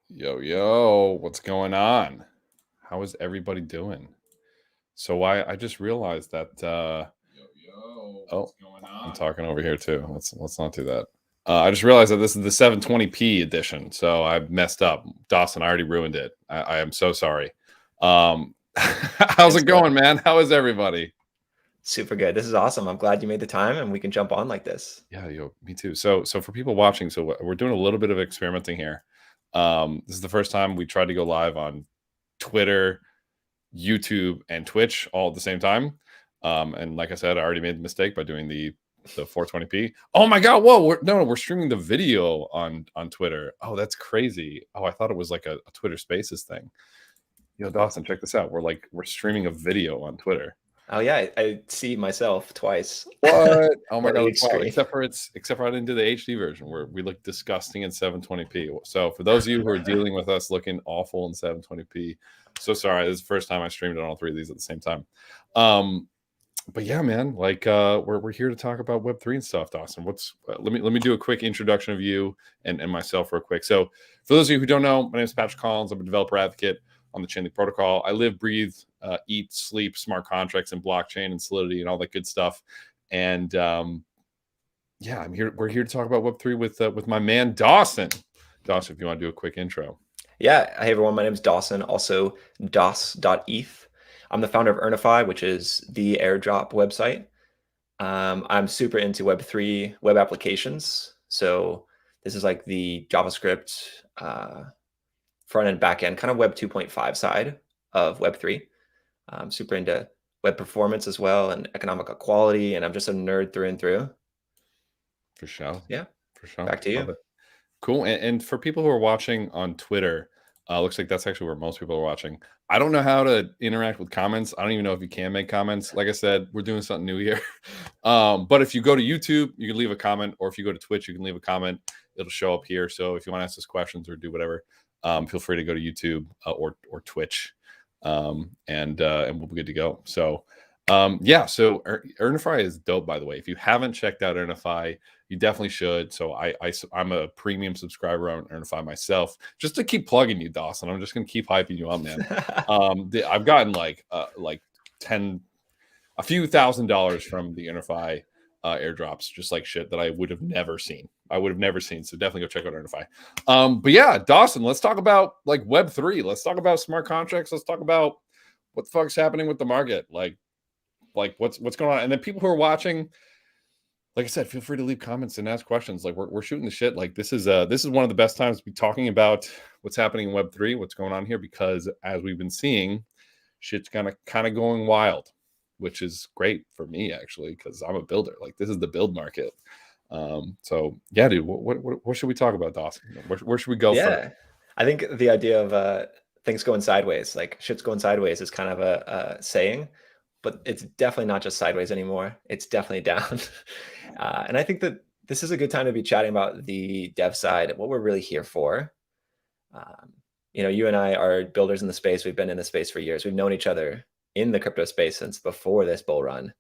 Yo, what's going on? How is everybody doing? So I just realized that oh, I'm talking over here too. Let's not do that. I just realized that this is the 720p edition, so I messed up. Dawson, I already ruined it. I am so sorry. How's It's it good. going, man? How is everybody? Super good. This is awesome. I'm glad you made the time and we can jump on like this. Yeah, me too. So for people watching, so we're doing a little bit of experimenting here. This is the first time we tried to go live on Twitter, YouTube, and Twitch all at the same time. And like I said, I already made the mistake by doing the 420p. Oh my god! Whoa, we're streaming the video on Twitter. Oh, that's crazy. Oh, I thought it was like a Twitter Spaces thing. Yo, Dawson, check this out. We're streaming a video on Twitter. Oh yeah, I see myself twice. What? Oh my Or god! H Wow. screen. Except for I didn't do the HD version where we look disgusting in 720p. So for those of you who are dealing with us looking awful in 720p, so sorry. This is the first time I streamed on all three of these at the same time. But yeah, man, like we're here to talk about Web3 and stuff, Dawson. Let me do a quick introduction of you and myself real quick. So for those of you who don't know, my name is Patrick Collins. I'm a developer advocate on the Chainlink protocol. I live, breathe, eat, sleep smart contracts and blockchain and Solidity and all that good stuff. And yeah, I'm here. We're here to talk about Web3 with my man Dawson. Dawson, if you want to do a quick intro. Yeah. Hey everyone, my name is Dawson, also dos.eth. I'm the founder of Earnify, which is the airdrop website. I'm super into Web3 web applications. So this is like the JavaScript front end, back end, kind of Web 2.5 side of Web3. I'm super into web performance as well and economic equality. And I'm just a nerd through and through. For sure. Yeah. For sure. Back to you. Love it. Cool. And for people who are watching on Twitter, looks like that's actually where most people are watching. I don't know how to interact with comments. I don't even know if you can make comments. Like I said, we're doing something new here. But if you go to YouTube, you can leave a comment, or if you go to Twitch, you can leave a comment. It'll show up here. So if you want to ask us questions or do whatever, feel free to go to YouTube or Twitch, and we'll be good to go. So yeah, so Earnify is dope, by the way. If you haven't checked out Earnify, you definitely should. So I'm a premium subscriber on Earnify myself. Just to keep plugging you, Dawson, I'm just gonna keep hyping you up, man. I've gotten like a few $1,000s from the Earnify airdrops, just like shit that I would have never seen. So definitely go check out Earnify. But yeah, Dawson, let's talk about like Web3. Let's talk about smart contracts. Let's talk about what the fuck's happening with the market. Like what's going on. And then people who are watching, like I said, feel free to leave comments and ask questions. Like we're shooting the shit. Like this is one of the best times to be talking about what's happening in Web3, what's going on here, because as we've been seeing, shit's kind of going wild, which is great for me actually, because I'm a builder. Like this is the build market. So yeah, dude, what should we talk about, Dawson? Where should we go first? I think the idea of things going sideways, like shit's going sideways, is kind of a saying, but it's definitely not just sideways anymore. It's definitely down. And I think that this is a good time to be chatting about the dev side, what we're really here for. You and I are builders in the space. We've been in the space for years. We've known each other in the crypto space since before this bull run.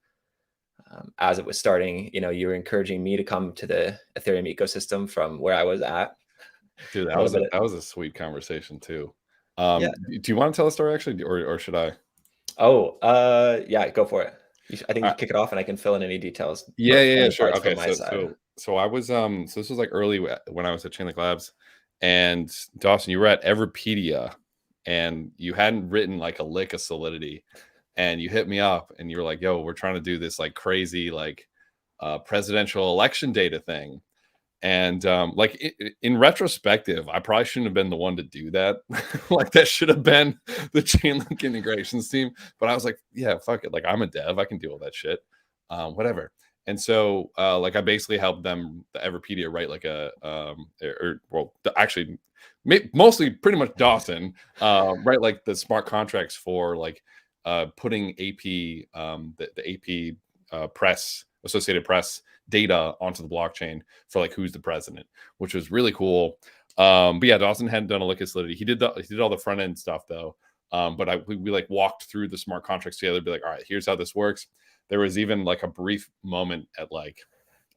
As it was starting, you were encouraging me to come to the Ethereum ecosystem from where I was at. Dude, that was a sweet conversation too. Yeah. Do you want to tell a story actually, or should I? Oh, yeah, go for it. I think you kick it off, and I can fill in any details. Yeah, sure. Okay, from my side. So I was so this was like early when I was at Chainlink Labs, and Dawson, you were at Everpedia, and you hadn't written like a lick of Solidity, and you hit me up, and you were like, "Yo, we're trying to do this like crazy like presidential election data thing." And in retrospective, I probably shouldn't have been the one to do that. Like that should have been the Chainlink integrations team. But I was like, yeah, fuck it. Like I'm a dev, I can do all that shit, whatever. And so like I basically helped them, the Everpedia, write like actually mostly pretty much Dawson, write like the smart contracts for like putting AP the AP press, Associated Press data onto the blockchain for like who's the president, which was really cool. But yeah, Dawson hadn't done a lick of Solidity. He did all the front end stuff though. But we like walked through the smart contracts together, be like, all right, here's how this works. There was even like a brief moment at like,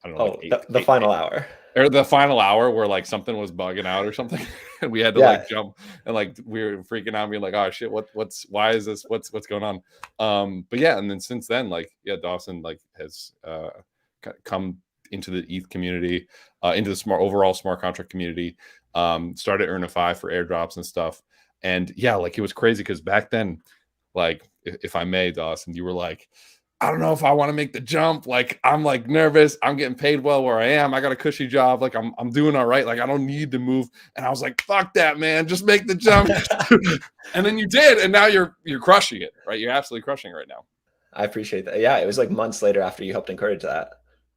I don't know, the final hour. or the final hour where like something was bugging out or something, and we had to Yeah. like jump, and like we were freaking out, being like, "Oh shit, why is this? What's going on?" But yeah, and then since then, like, yeah, Dawson like has come into the ETH community, into the overall smart contract community. Started Earnify for airdrops and stuff, and yeah, like it was crazy because back then, like if I may, Dawson, you were like, I don't know if I want to make the jump. Like, I'm like nervous. I'm getting paid well where I am. I got a cushy job. Like, I'm doing all right. Like, I don't need to move. And I was like, fuck that, man. Just make the jump. And then you did, and now you're crushing it, right? You're absolutely crushing it right now. I appreciate that. Yeah, it was like months later after you helped encourage that.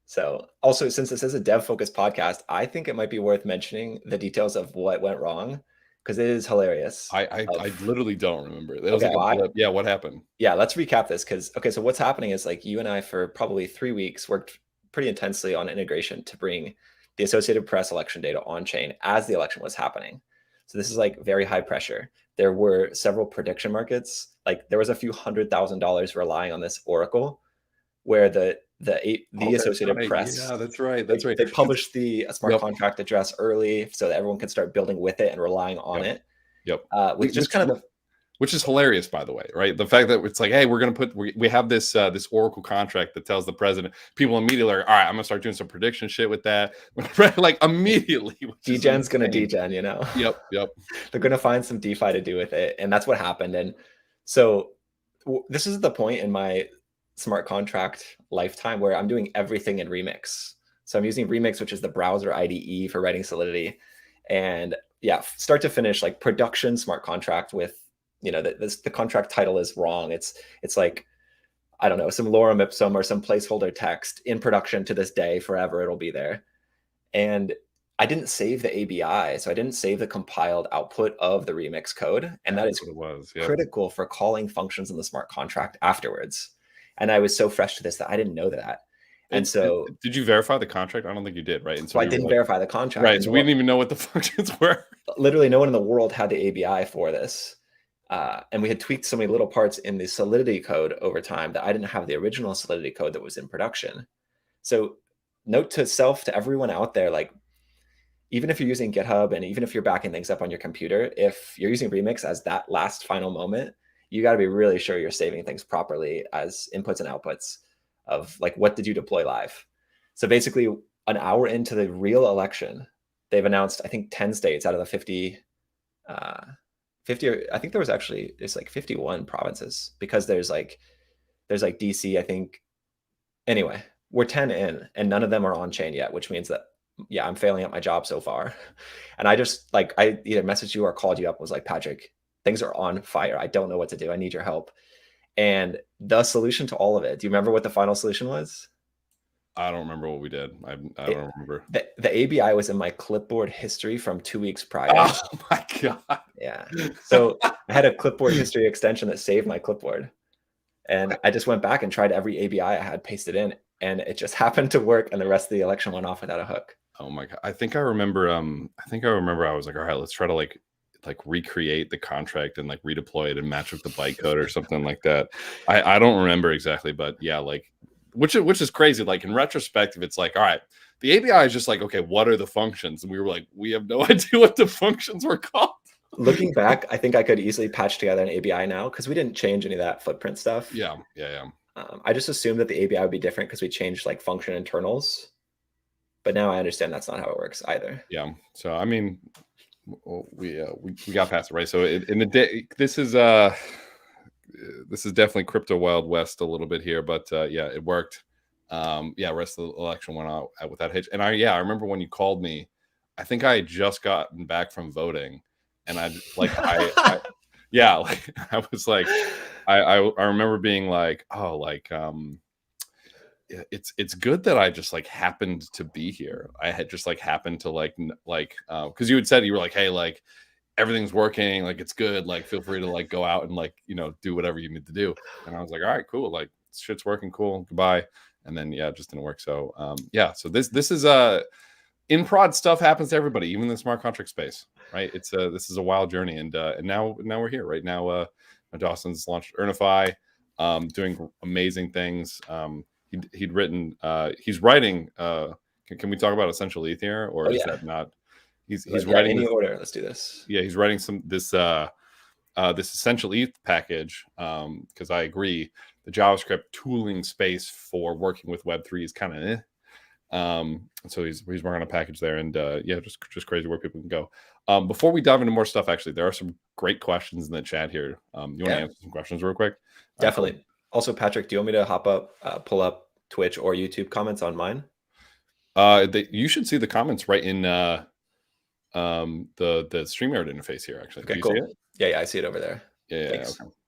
So also, since this is a dev focused podcast, I think it might be worth mentioning the details of what went wrong, because it is hilarious. I literally don't remember. It was Okay, like a blip. Yeah, what happened? Yeah, let's recap this, because okay, so what's happening is like you and I for probably 3 weeks worked pretty intensely on integration to bring the Associated Press election data on chain as the election was happening. So this is like very high pressure. There were several prediction markets. Like there was a few $100,000 relying on this oracle, where the Associated Press. Yeah, that's right. That's right. They published the smart contract address early so that everyone could start building with it and relying on it. Yep. With just kind of which is hilarious, by the way, right? The fact that it's like, hey, we're going to we have this this Oracle contract that tells the president, people immediately are, all right, I'm going to start doing some prediction shit with that. Like immediately. Degen's going to degen, you know? Yep. They're going to find some DeFi to do with it. And that's what happened. And so this is the point in my smart contract lifetime where I'm doing everything in Remix. So I'm using Remix, which is the browser IDE for writing Solidity. And yeah, start to finish, like production smart contract with, you know, the contract title is wrong. It's like, I don't know, some lorem ipsum or some placeholder text in production to this day, forever it'll be there. And I didn't save the ABI, so I didn't save the compiled output of the Remix code. And that is what it was. Yep. Critical for calling functions in the smart contract afterwards. And I was so fresh to this that I didn't know that. And so did you verify the contract? I don't think you did, right? And so I didn't verify the contract. Right. So we didn't even know what the functions were. Literally no one in the world had the ABI for this. And we had tweaked so many little parts in the Solidity code over time that I didn't have the original Solidity code that was in production. So note to self, to everyone out there, like, even if you're using GitHub and even if you're backing things up on your computer, if you're using Remix as that last final moment, you got to be really sure you're saving things properly as inputs and outputs of like, what did you deploy live? So basically an hour into the real election, they've announced, I think 10 states out of the 50, I think there was actually, it's like 51 provinces, because there's like DC, I think. Anyway, we're 10 in and none of them are on chain yet, which means that, yeah, I'm failing at my job so far. And I just like, I either messaged you or called you up, was like, Patrick, things are on fire. I don't know what to do. I need your help. And the solution to all of it, do you remember what the final solution was? I don't remember what we did. I don't remember. The ABI was in my clipboard history from 2 weeks prior. Oh my God. Yeah. So I had a clipboard history extension that saved my clipboard. And I just went back and tried every ABI I had pasted in, and it just happened to work. And the rest of the election went off without a hook. Oh my God. I think I remember I was like, all right, let's try to like recreate the contract and like redeploy it and match with the bytecode or something like that. I don't remember exactly, but yeah, like which is crazy. Like in retrospective, it's like, all right, the ABI is just like, okay, what are the functions? And we were like, we have no idea what the functions were called. Looking back, I think I could easily patch together an ABI now, because we didn't change any of that footprint stuff. Yeah. I just assumed that the ABI would be different because we changed like function internals. But now I understand that's not how it works either. Yeah. So I mean, we got past it, right? So in the day, this is definitely crypto Wild West a little bit here, but yeah, it worked. Rest of the election went out without hitch. And I remember when you called me, I think I had just gotten back from voting, and I was like, I remember being like, oh, like it's good that I just like happened to be here. I had just like happened to because you had said, you were like, hey, like everything's working, like it's good, like feel free to like go out and like, you know, do whatever you need to do. And I was like, all right, cool, like shit's working, cool, goodbye. And then yeah, it just didn't work. So so this is in prod stuff happens to everybody, even in the smart contract space, right? It's this is a wild journey, and now we're here right now. Dawson's launched Earnify, doing amazing things. He's writing Can we talk about Essential ETH here, or is that not? He's writing any order. Let's do this. Yeah, he's writing this Essential ETH package, because I agree the JavaScript tooling space for working with Web3 is kind of so he's working on a package there, and yeah, just crazy where people can go. Before we dive into more stuff, actually, there are some great questions in the chat here. You want to answer some questions real quick? Definitely. Cool. Also, Patrick, do you want me to pull up Twitch or YouTube comments on mine? You should see the comments right in the StreamYard interface here, actually. Okay, cool. Yeah, I see it over there. Yeah, okay.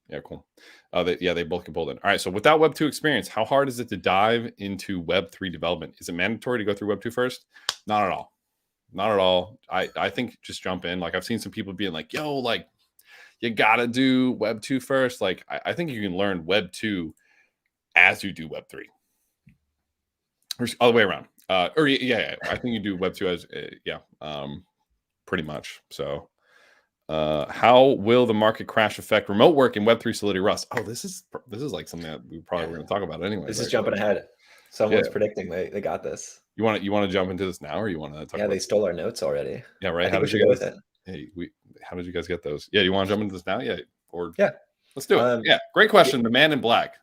Yeah, cool. They both get pulled in. All right, so without Web 2 experience, how hard is it to dive into Web 3 development? Is it mandatory to go through Web 2 first? Not at all. Not at all. I think just jump in. Like, I've seen some people being like, yo, like, you gotta do Web 2 first. Like, I think you can learn Web 2 as you do Web 3. Or all the way around. I think you do Web 2 as pretty much. So how will the market crash affect remote work in Web3 Solidity Rust? Oh, this is like something that we probably were going to talk about anyway. This is jumping ahead. Someone's predicting they got this. You want to jump into this now, or you want to talk? Yeah, they stole our notes already. Yeah, right. How did you go with it? Hey, how did you guys get those? Yeah, you want to jump into this now? Yeah, let's do it. Yeah, great question. The man in black.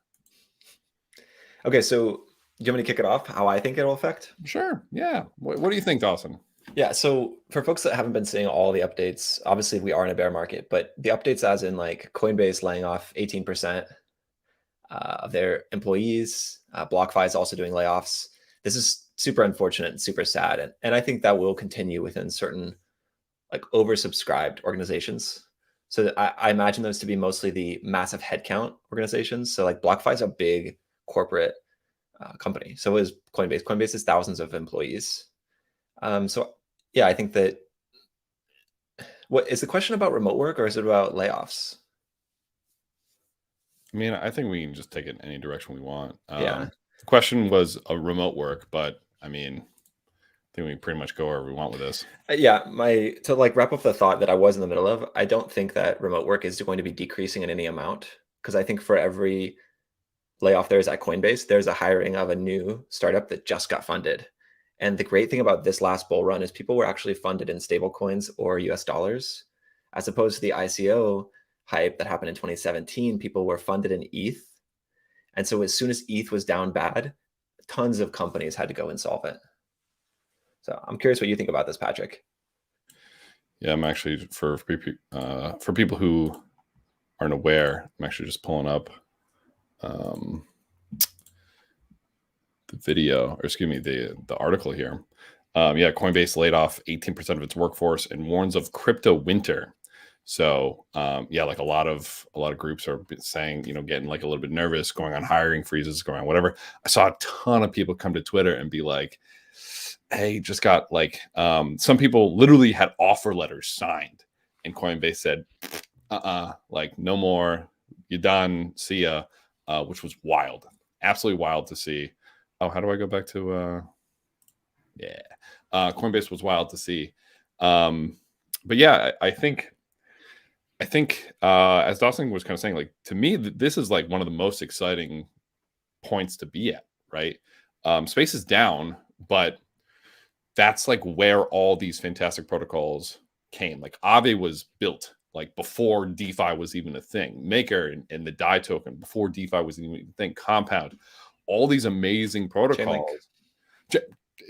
Okay, so do you want me to kick it off? How I think it'll affect? Sure. Yeah. What do you think, Dawson? Yeah, so for folks that haven't been seeing all the updates, obviously we are in a bear market, but the updates as in like Coinbase laying off 18% of their employees, BlockFi is also doing layoffs. This is super unfortunate and super sad. And I think that will continue within certain like oversubscribed organizations. So I imagine those to be mostly the massive headcount organizations. So like BlockFi is a big corporate company. So is Coinbase. Coinbase is thousands of employees. So yeah, I think that what is the question about remote work, or is it about layoffs? I mean, I think we can just take it in any direction we want. The question was a remote work, but I mean, I think we can pretty much go wherever we want with this. To like wrap up the thought that I was in the middle of, I don't think that remote work is going to be decreasing in any amount, because I think for every layoff there is at Coinbase, there's a hiring of a new startup that just got funded. And the great thing about this last bull run is people were actually funded in stablecoins or US dollars, as opposed to the ICO hype that happened in 2017. People were funded in ETH. And so as soon as ETH was down bad, tons of companies had to go insolvent. So I'm curious what you think about this, Patrick. Yeah, I'm actually, for people who aren't aware, I'm actually just pulling up the video, or excuse me, the article here. Coinbase laid off 18% of its workforce and warns of crypto winter. So like a lot of groups are saying, getting like a little bit nervous, going on hiring freezes, going on whatever. I saw a ton of people come to Twitter and be like, hey, just got like some people literally had offer letters signed, and Coinbase said, like no more, you're done, see ya, which was wild, absolutely wild to see. Oh, how do I go back to Coinbase was wild to see. But yeah, I think as Dawson was kind of saying, like, to me, this is like one of the most exciting points to be at, right? Space is down, but that's like where all these fantastic protocols came. Like Aave was built like before DeFi was even a thing. Maker and the DAI token before DeFi was even a thing. Compound, all these amazing protocols.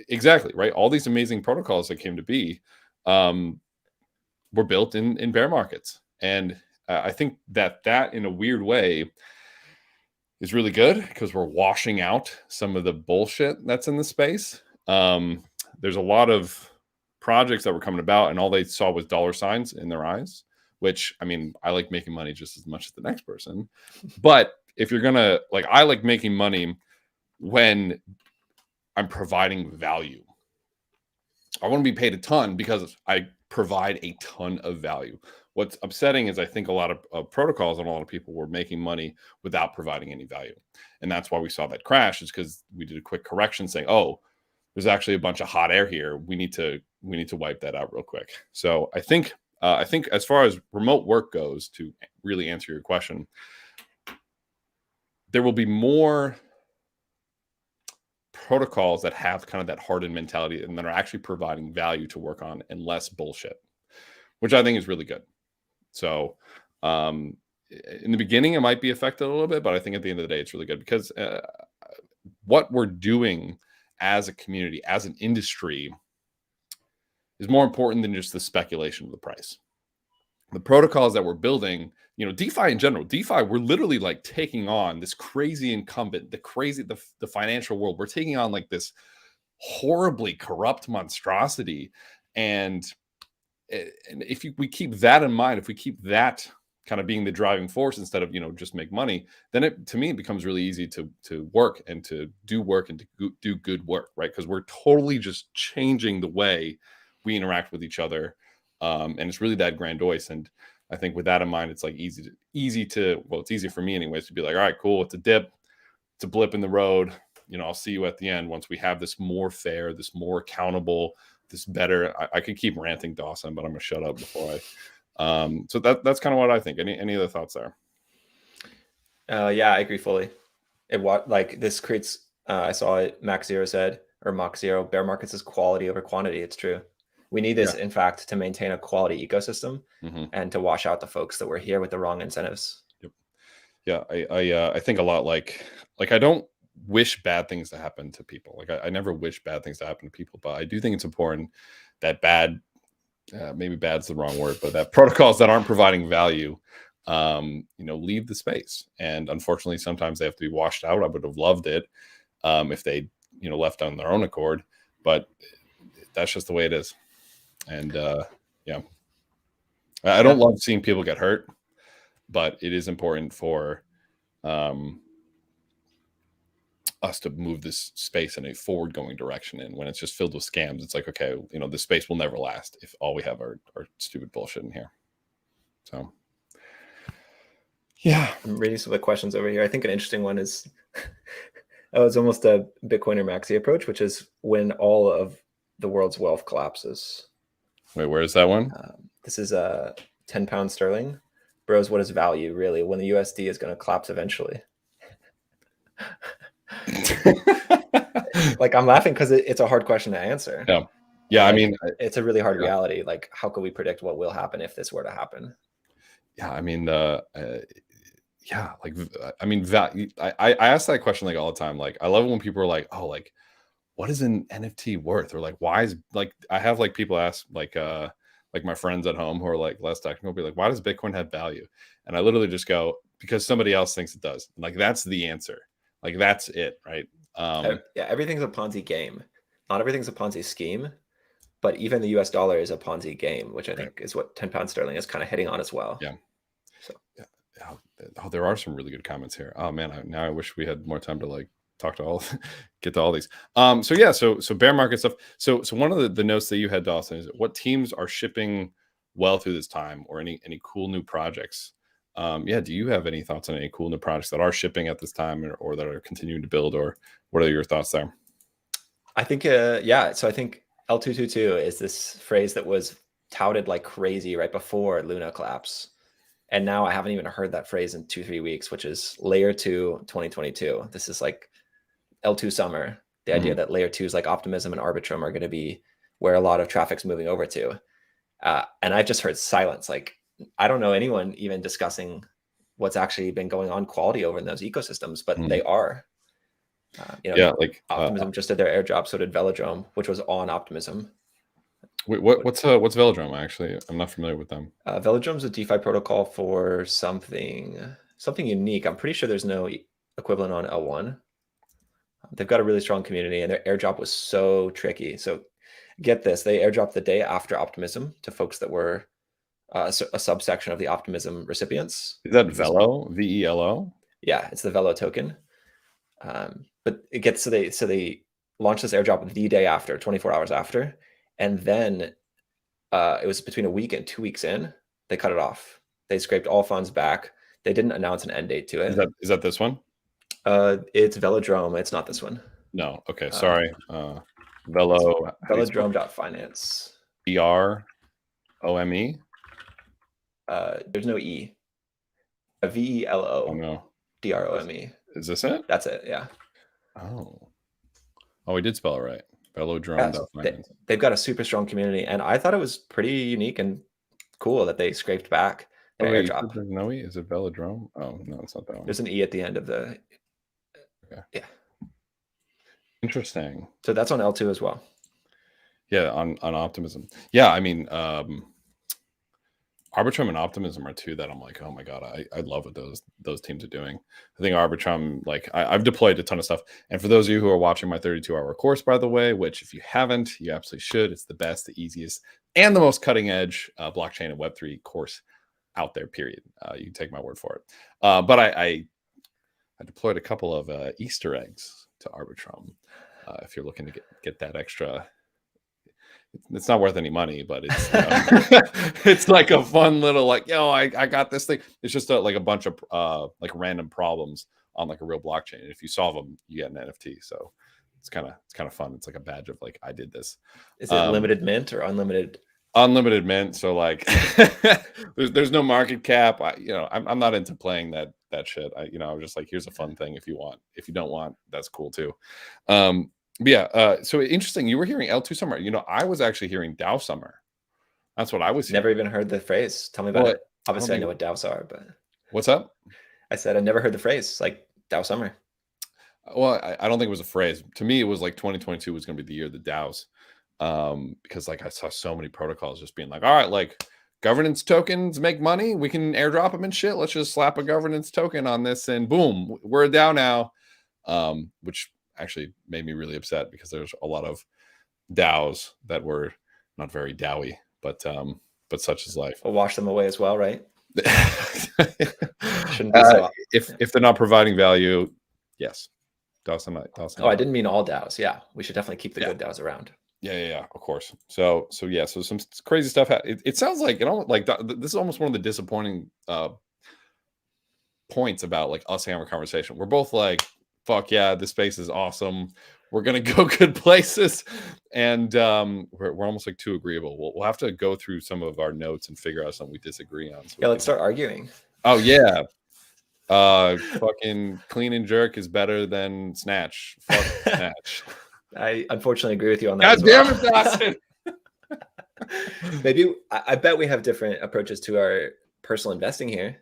Exactly, right? All these amazing protocols that came to be were built in bear markets. And I think that in a weird way is really good, because we're washing out some of the bullshit that's in the space. There's a lot of projects that were coming about, and all they saw was dollar signs in their eyes, which, I mean, I like making money just as much as the next person. But if you're going to, like, I like making money when I'm providing value. I want to be paid a ton because I provide a ton of value. What's upsetting is I think a lot of protocols and a lot of people were making money without providing any value. And that's why we saw that crash, is because we did a quick correction saying, oh, there's actually a bunch of hot air here. We need to wipe that out real quick. So I think as far as remote work goes, to really answer your question, there will be more protocols that have kind of that hardened mentality and that are actually providing value to work on and less bullshit, which I think is really good. So in the beginning, it might be affected a little bit, but I think at the end of the day, it's really good because what we're doing as a community, as an industry, is more important than just the speculation of the price. The protocols that we're building, DeFi in general, DeFi, we're literally like taking on this crazy incumbent, the financial world. We're taking on like this horribly corrupt monstrosity. And if we keep that in mind, if we keep that kind of being the driving force instead of, just make money, then to me, it becomes really easy to work and to do work and to do good work, right? Because we're totally just changing the way we interact with each other. And it's really that grandiose. And I think with that in mind, it's like easy to, well, it's easy for me anyways, to be like, all right, cool. It's a dip. It's a blip in the road. I'll see you at the end once we have this more fair, this more accountable, this better. I could keep ranting, Dawson, but I'm gonna shut up before I. So that's kind of what I think. Any other thoughts there? Yeah, I agree fully. This creates. I saw it. Max Zero said, or Mach Zero, bear markets is quality over quantity. It's true. We need this, in fact, to maintain a quality ecosystem and to wash out the folks that were here with the wrong incentives. Yep. Yeah, I think a lot like I don't wish bad things to happen to people. Like I never wish bad things to happen to people, but I do think it's important that maybe bad's the wrong word, but that protocols that aren't providing value, leave the space. And unfortunately, sometimes they have to be washed out. I would have loved it if they, left on their own accord, but that's just the way it is. And I don't love seeing people get hurt, but it is important for us to move this space in a forward going direction. And when it's just filled with scams, it's like, okay, this space will never last if all we have are stupid bullshit in here. So yeah, I'm reading some of the questions over here. I think an interesting one is it's almost a Bitcoiner maxi approach, which is when all of the world's wealth collapses. Wait, where is that one? This is a 10 pound sterling. Bros, what is value really when the USD is going to collapse eventually? Like, I'm laughing because it's a hard question to answer. Yeah. I mean, it's a really hard reality. Like, how can we predict what will happen if this were to happen? Yeah, I mean, I ask that question like all the time. Like, I love it when people are like, "Oh, like, what is an NFT worth?" Or like, "Why is like?" I have like people ask like my friends at home who are like less technical, be like, "Why does Bitcoin have value?" And I literally just go, "Because somebody else thinks it does." Like that's the answer. Like that's it, right? Yeah, everything's a Ponzi game. Not everything's a Ponzi scheme, but even the US dollar is a Ponzi game, which I think is what 10 pound sterling is kind of hitting on as well. Yeah. So yeah. Oh, there are some really good comments here. Oh man, now I wish we had more time to like talk to all, get to all these. So bear market stuff. So one of the notes that you had, Dawson, is what teams are shipping well through this time, or any cool new projects. Do you have any thoughts on any cool new projects that are shipping at this time or that are continuing to build, or what are your thoughts there? I think, so I think L222 is this phrase that was touted like crazy right before Luna collapse. And now I haven't even heard that phrase in 2-3 weeks, which is layer 2 2022. This is like L2 summer. The idea that layer 2s like Optimism and Arbitrum are going to be where a lot of traffic's moving over to. And I've just heard silence. Like, I don't know anyone even discussing what's actually been going on quality over in those ecosystems, but they are. Optimism just did their airdrop, so did Velodrome, which was on Optimism. Wait, what's Velodrome? Actually, I'm not familiar with them. Velodrome's a DeFi protocol for something unique. I'm pretty sure there's no equivalent on L1. They've got a really strong community, and their airdrop was so tricky. So get this, they airdropped the day after Optimism to folks that were a subsection of the Optimism recipients. Is that Velo? VELO? Yeah, it's the Velo token. But it gets, so they launched this airdrop the day after, 24 hours after. And then it was between a week and 2 weeks in, they cut it off. They scraped all funds back. They didn't announce an end date to it. Is that this one? It's Velodrome. It's not this one. No. Okay. Sorry. Velo. Velodrome.finance. DROME? There's no E. A VELO. Oh no. DROME. Is this it? That's it. Yeah. Oh. Oh, he did spell it right. Velodrome. They've got a super strong community, and I thought it was pretty unique and cool that they scraped back Oh, their wait, airdrop. there's no E? Is it Velodrome? Oh, no, it's not that one. There's an E at the end of the, Okay. yeah. Interesting. So that's on L2 as well. Yeah, on Optimism. Yeah, I mean, Arbitrum and Optimism are two that I'm like, oh my god, I love what those teams are doing. I think Arbitrum, like I've deployed a ton of stuff. And for those of you who are watching my 32-hour course, by the way, which if you haven't, you absolutely should. It's the best, the easiest, and the most cutting edge blockchain and Web3 course out there. Period. You can take my word for it. But I deployed a couple of Easter eggs to Arbitrum. If you're looking to get that extra. It's not worth any money, but it's it's like a fun little like, I got this thing. It's just like a bunch of like random problems on like a real blockchain. And if you solve them, you get an NFT. So it's kind of fun. It's like a badge of like, I did this. Is it limited mint or unlimited? Unlimited mint. So like there's no market cap. I'm not into playing that shit. I was just like, here's a fun thing if you want. If you don't want, that's cool too. But yeah, so interesting. You were hearing L2 Summer. I was actually hearing DAO Summer. That's what I was hearing. Never even heard the phrase. Tell me about it. Obviously, I know what DAOs are, but what's up? I said I never heard the phrase like DAO Summer. Well, I don't think it was a phrase. To me, it was like 2022 was going to be the year of the DAOs, because like I saw so many protocols just being like, all right, like governance tokens make money. We can airdrop them and shit. Let's just slap a governance token on this, and boom, we're a DAO now. Which actually made me really upset because there's a lot of DAOs that were not very DAOy, but such is life. We'll wash them away as well, right? Shouldn't be so. If they're not providing value, yes. Dawson. Oh, I didn't mean all DAOs. Yeah, we should definitely keep the good DAOs around. Yeah, of course. So some crazy stuff. It sounds like this is almost one of the disappointing points about like us having a conversation. We're both like, fuck yeah, this space is awesome. We're gonna go good places, and we're almost like too agreeable. We'll have to go through some of our notes and figure out something we disagree on. So yeah, let's start arguing. Oh yeah, fucking clean and jerk is better than snatch. Fuck snatch. I unfortunately agree with you on that. God damn it, Dawson. Maybe I bet we have different approaches to our personal investing here.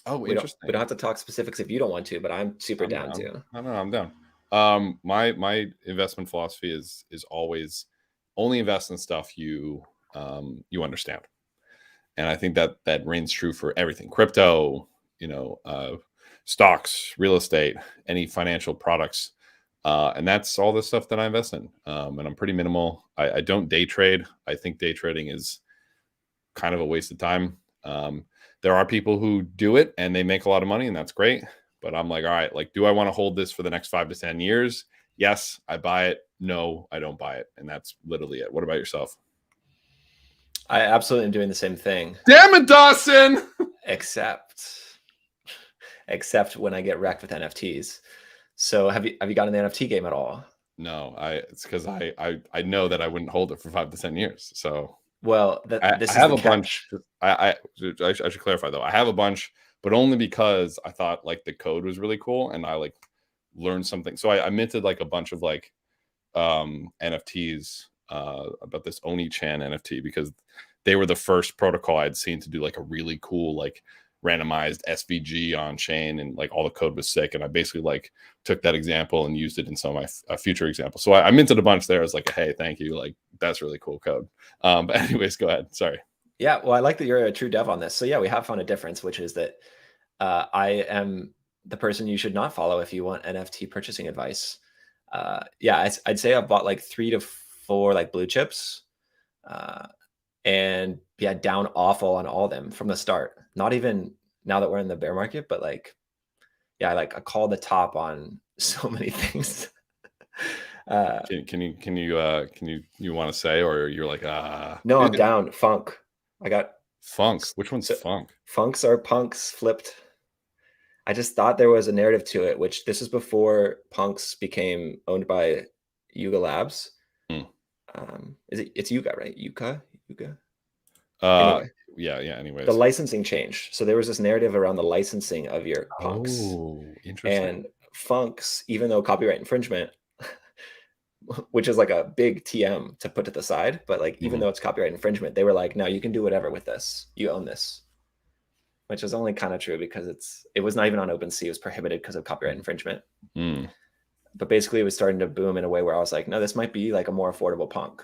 Oh, interesting. We don't have to talk specifics if you don't want to, but I'm super down to. No, I'm down. My investment philosophy is always only invest in stuff you understand, and I think that reigns true for everything: crypto, stocks, real estate, any financial products, and that's all the stuff that I invest in. And I'm pretty minimal. I don't day trade. I think day trading is kind of a waste of time. There are people who do it and they make a lot of money, and that's great. But I'm like, all right, like, do I want to hold this for the next 5 to 10 years? Yes, I buy it. No, I don't buy it. And that's literally it. What about yourself? I absolutely am doing the same thing. Damn it, Dawson! Except when I get wrecked with NFTs. So have you gotten the NFT game at all? No, it's because I know that I wouldn't hold it for 5 to 10 years. So well, I have a bunch. I should clarify though. I have a bunch, but only because I thought like the code was really cool and I like learned something. So I minted like a bunch of like NFTs about this Oni-chan NFT because they were the first protocol I'd seen to do like a really cool like randomized SVG on chain, and like all the code was sick. And I basically like took that example and used it in some of my future examples. So I minted a bunch there as like, hey, thank you. Like that's really cool code. But anyways, go ahead. Sorry. Yeah, well, I like that you're a true dev on this. So yeah, we have found a difference, which is that I am the person you should not follow if you want NFT purchasing advice. Yeah, I'd say I bought like 3 to 4 like blue chips, and yeah, down awful on all of them from the start. Not even now that we're in the bear market, but like, yeah, I called the top on so many things. Can you want to say, or you're like, no, I'm down. Funk. I got Funk. Which one's Funk? Funks are punks flipped. I just thought there was a narrative to it, which this is before punks became owned by Yuga Labs. It's Yuga, right? Yuga. Anyway, yeah. Anyways, the licensing changed, so there was this narrative around the licensing of your punks. Oh, interesting. And funks, even though copyright infringement, which is like a big TM to put to the side. But like, even though it's copyright infringement, they were like, no, you can do whatever with this. You own this, which is only kind of true because it was not even on OpenSea. It was prohibited because of copyright infringement. But basically it was starting to boom in a way where I was like, no, this might be like a more affordable punk.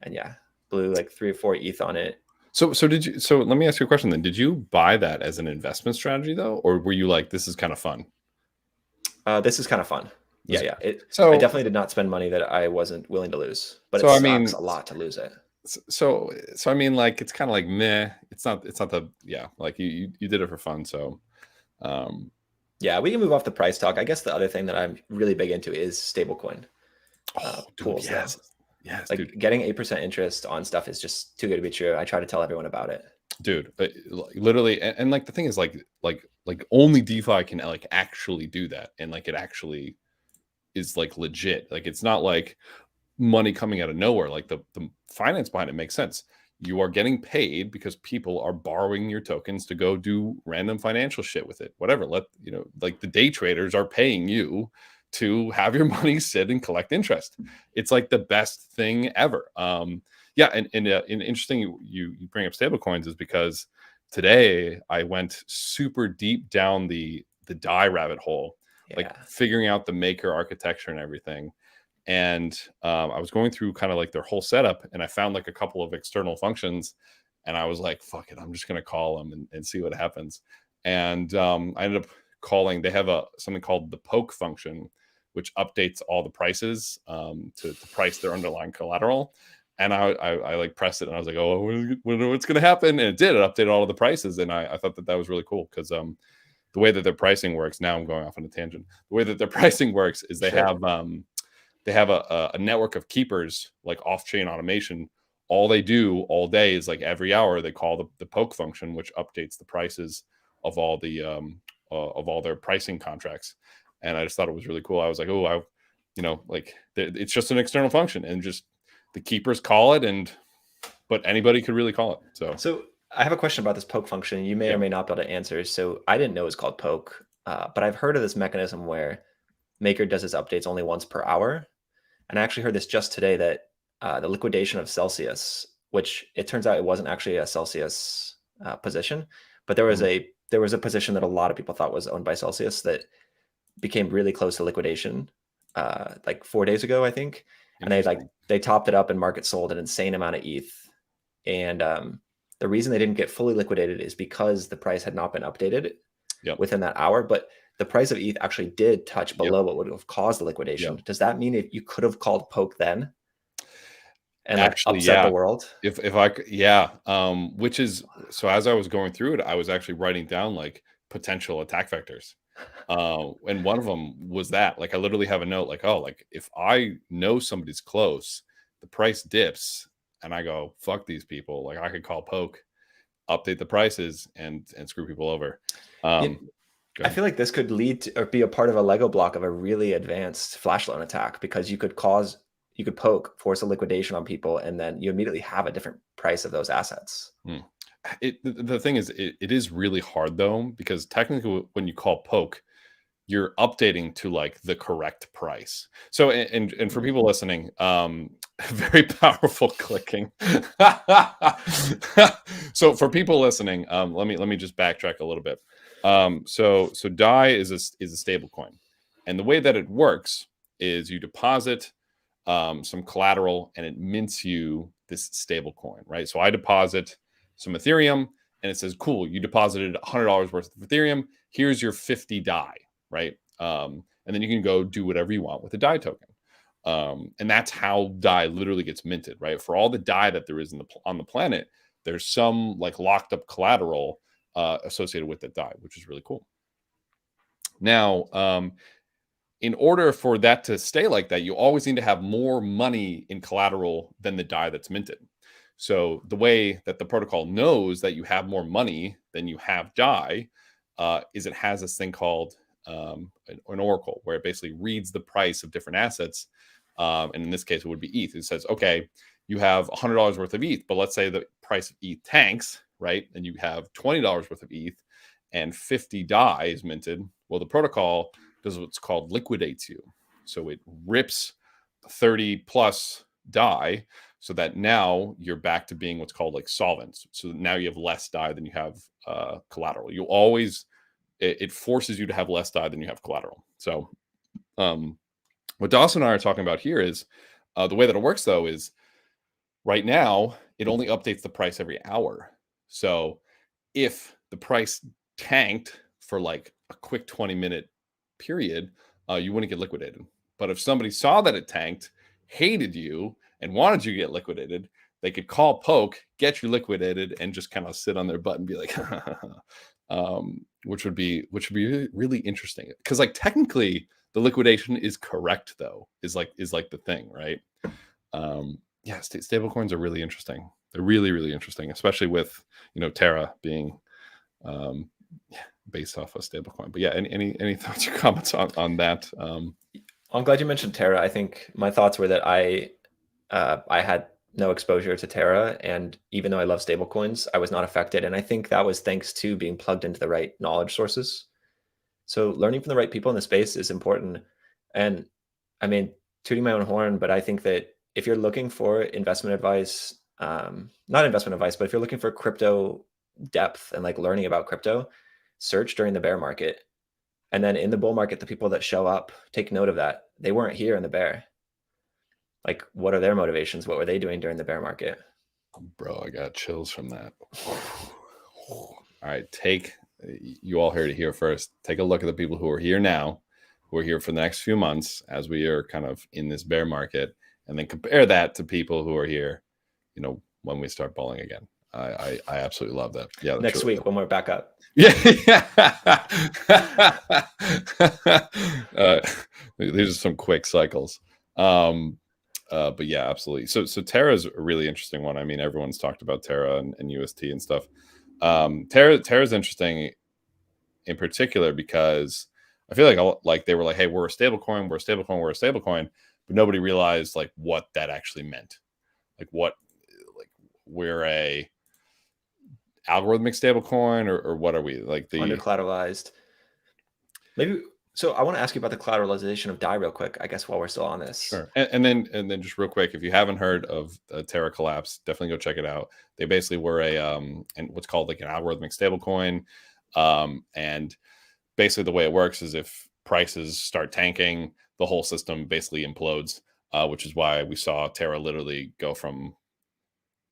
And yeah, blew like 3 or 4 ETH on it. So let me ask you a question then. Did you buy that as an investment strategy though? Or were you like, this is kind of fun? This is kind of fun. Yeah. I definitely did not spend money that I wasn't willing to lose, but it sucks a lot to lose it. So I mean, like, it's kind of like, meh, it's not the, like you did it for fun. So, yeah, we can move off the price talk. I guess the other thing that I'm really big into is stablecoin. Pools. Yes, like dude. Getting 8% interest on stuff is just too good to be true. I try to tell everyone about it, dude. Literally, and like the thing is, like only DeFi can like actually do that, and like it actually is like legit. Like, it's not like money coming out of nowhere. Like the finance behind it makes sense. You are getting paid because people are borrowing your tokens to go do random financial shit with it. Whatever. Like the day traders are paying you to have your money sit and collect interest. It's like the best thing ever. And interesting you bring up stablecoins is because today I went super deep down the DAI rabbit hole, like figuring out the maker architecture and everything. And I was going through kind of like their whole setup, and I found like a couple of external functions, and I was like, fuck it, I'm just going to call them and see what happens. And I ended up calling, they have something called the poke function, which updates all the prices to price their underlying collateral. And I like pressed it, and I was like, oh, what's going to happen? And it did. It updated all of the prices. And I thought that was really cool because the way that their pricing works, now I'm going off on a tangent. The way that their pricing works is they have a network of keepers, like off-chain automation. All they do all day is like every hour they call the poke function, which updates the prices of all their pricing contracts. And I just thought it was really cool. I was like, oh, it's just an external function, and just the keepers call it, but anybody could really call it. So I have a question about this poke function. You may or may not be able to answer. So I didn't know it was called poke, but I've heard of this mechanism where Maker does its updates only once per hour. And I actually heard this just today, that the liquidation of Celsius, which it turns out it wasn't actually a Celsius position, but there was a position that a lot of people thought was owned by Celsius that became really close to liquidation like 4 days ago, I think. And they topped it up, and market sold an insane amount of ETH. And the reason they didn't get fully liquidated is because the price had not been updated within that hour. But the price of ETH actually did touch below what would have caused the liquidation. Does that mean if you could have called poke then and actually upset the world? If I could, which is, so as I was going through it, I was actually writing down like potential attack vectors. And one of them was that, like, I literally have a note like, oh, like if I know somebody's close, the price dips, and I go, fuck these people. Like, I could call poke, update the prices, and screw people over. I feel like this could lead to, or be a part of a Lego block of a really advanced flash loan attack, because you could poke, force a liquidation on people, and then you immediately have a different price of those assets. The thing is, it is really hard though, because technically when you call poke, you're updating to like the correct price. So, and for people listening, very powerful clicking. So for people listening, let me just backtrack a little bit. So DAI is a stable coin, and the way that it works is you deposit some collateral, and it mints you this stable coin, right? So I deposit some Ethereum, and it says, cool, you deposited $100 worth of Ethereum. Here's your 50 DAI, right? And then you can go do whatever you want with the DAI token. And that's how DAI literally gets minted, right? For all the DAI that there is on the planet, there's some like locked up collateral associated with that DAI, which is really cool. Now, in order for that to stay like that, you always need to have more money in collateral than the DAI that's minted. So the way that the protocol knows that you have more money than you have DAI is it has this thing called an oracle, where it basically reads the price of different assets. And in this case, it would be ETH. It says, okay, you have $100 worth of ETH, but let's say the price of ETH tanks, right? And you have $20 worth of ETH and 50 DAI is minted. Well, the protocol does what's called liquidates you. So it rips 30 plus DAI, so that now you're back to being what's called like solvent. So now you have less DAI than you have collateral. You always, it forces you to have less DAI than you have collateral. So what Dawson and I are talking about here is the way that it works though is right now it only updates the price every hour. So if the price tanked for like a quick 20-minute period, you wouldn't get liquidated. But if somebody saw that it tanked, hated you, and wanted you to get liquidated, they could call Poke, get you liquidated, and just kind of sit on their butt and be like, which would be really interesting. Because like technically, the liquidation is correct though. Is like the thing, right? Yeah, stablecoins are really interesting. They're really interesting, especially with Terra being based off a stablecoin. But yeah, any thoughts or comments on that? I'm glad you mentioned Terra. I think my thoughts were that I had no exposure to Terra, and even though I love stablecoins, I was not affected. And I think that was thanks to being plugged into the right knowledge sources. So learning from the right people in the space is important. And I mean, tooting my own horn, but I think that if you're looking for investment advice, not investment advice, but if you're looking for crypto depth and like learning about crypto, search during the bear market. And then in the bull market, the people that show up, take note of that. They weren't here in the bear. Like, what are their motivations? What were they doing during the bear market? Bro, I got chills from that. All right, you all heard it here first. Take a look at the people who are here now, who are here for the next few months as we are kind of in this bear market, and then compare that to people who are here, when we start bulling again. I absolutely love that. Yeah. Next week when we're back up. Yeah. These are some quick cycles. But yeah, absolutely. So Terra is a really interesting one. I mean, everyone's talked about Terra and UST and stuff. Terra is interesting in particular because I feel like they were like, hey, we're a stablecoin, but nobody realized like what that actually meant. Like we're a algorithmic stablecoin or what are we, like the under collateralized? Maybe. So I want to ask you about the collateralization of DAI real quick, I guess, while we're still on this. Sure. And then just real quick, if you haven't heard of Terra collapse, definitely go check it out. They basically were and what's called like an algorithmic stablecoin. And basically the way it works is if prices start tanking, the whole system basically implodes, which is why we saw Terra literally go from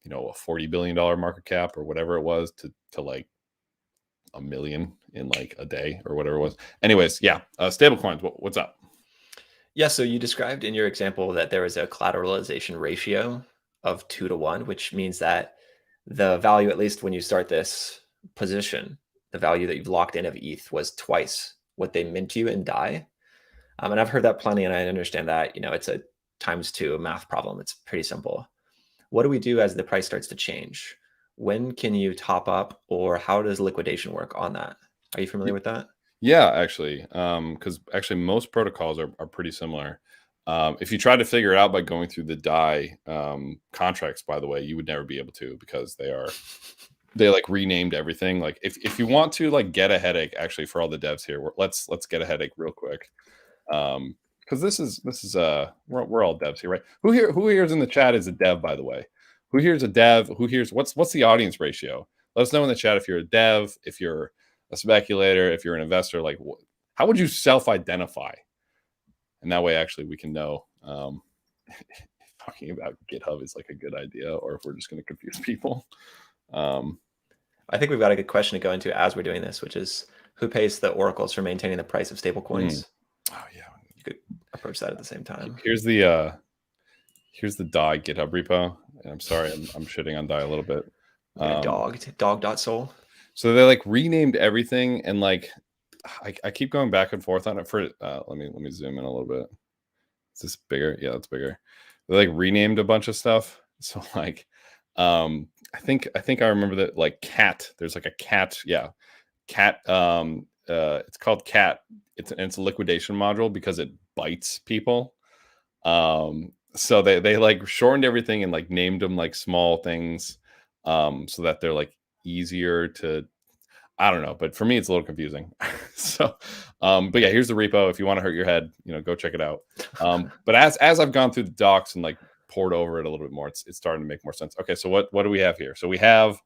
a $40 billion market cap or whatever it was to like $1 million in like a day or whatever it was. Anyways, yeah, stablecoins. What's up? Yeah, so you described in your example that there is a collateralization ratio of 2 to 1, which means that the value, at least when you start this position, the value that you've locked in of ETH was twice what they mint you in DAI. And I've heard that plenty, and I understand that it's a ×2 math problem. It's pretty simple. What do we do as the price starts to change? When can you top up, or how does liquidation work on that? Are you familiar with that? Yeah, actually, because actually most protocols are pretty similar. If you try to figure it out by going through the DAI contracts, by the way, you would never be able to, because they like renamed everything. Like if you want to like get a headache, actually, for all the devs here, let's get a headache real quick. Because this is we're all devs here, right? Who here is in the chat is a dev, by the way? Who here is a dev? Who here's what's the audience ratio? Let us know in the chat if you're a dev, if you're a speculator, if you're an investor. Like, how would you self-identify? And that way, actually, we can know talking about GitHub is like a good idea, or if we're just going to confuse people. I think we've got a good question to go into as we're doing this, which is who pays the oracles for maintaining the price of stablecoins? Oh yeah, you could approach that at the same time. Here's the DAI GitHub repo. And I'm sorry, I'm shitting on DAI a little bit. Dog.soul. So they like renamed everything, and like I keep going back and forth on it. For let me zoom in a little bit. Is this bigger? Yeah, it's bigger. They like renamed a bunch of stuff. So like I think I remember that, like cat. There's like a cat. Yeah, cat. It's called cat. It's a liquidation module because it bites people. So they like shortened everything and like named them like small things, so that they're like easier to. I don't know, but for me, it's a little confusing. So, but yeah, here's the repo. If you want to hurt your head, go check it out. But as I've gone through the docs and like poured over it a little bit more, it's starting to make more sense. Okay, so what do we have here? So we have,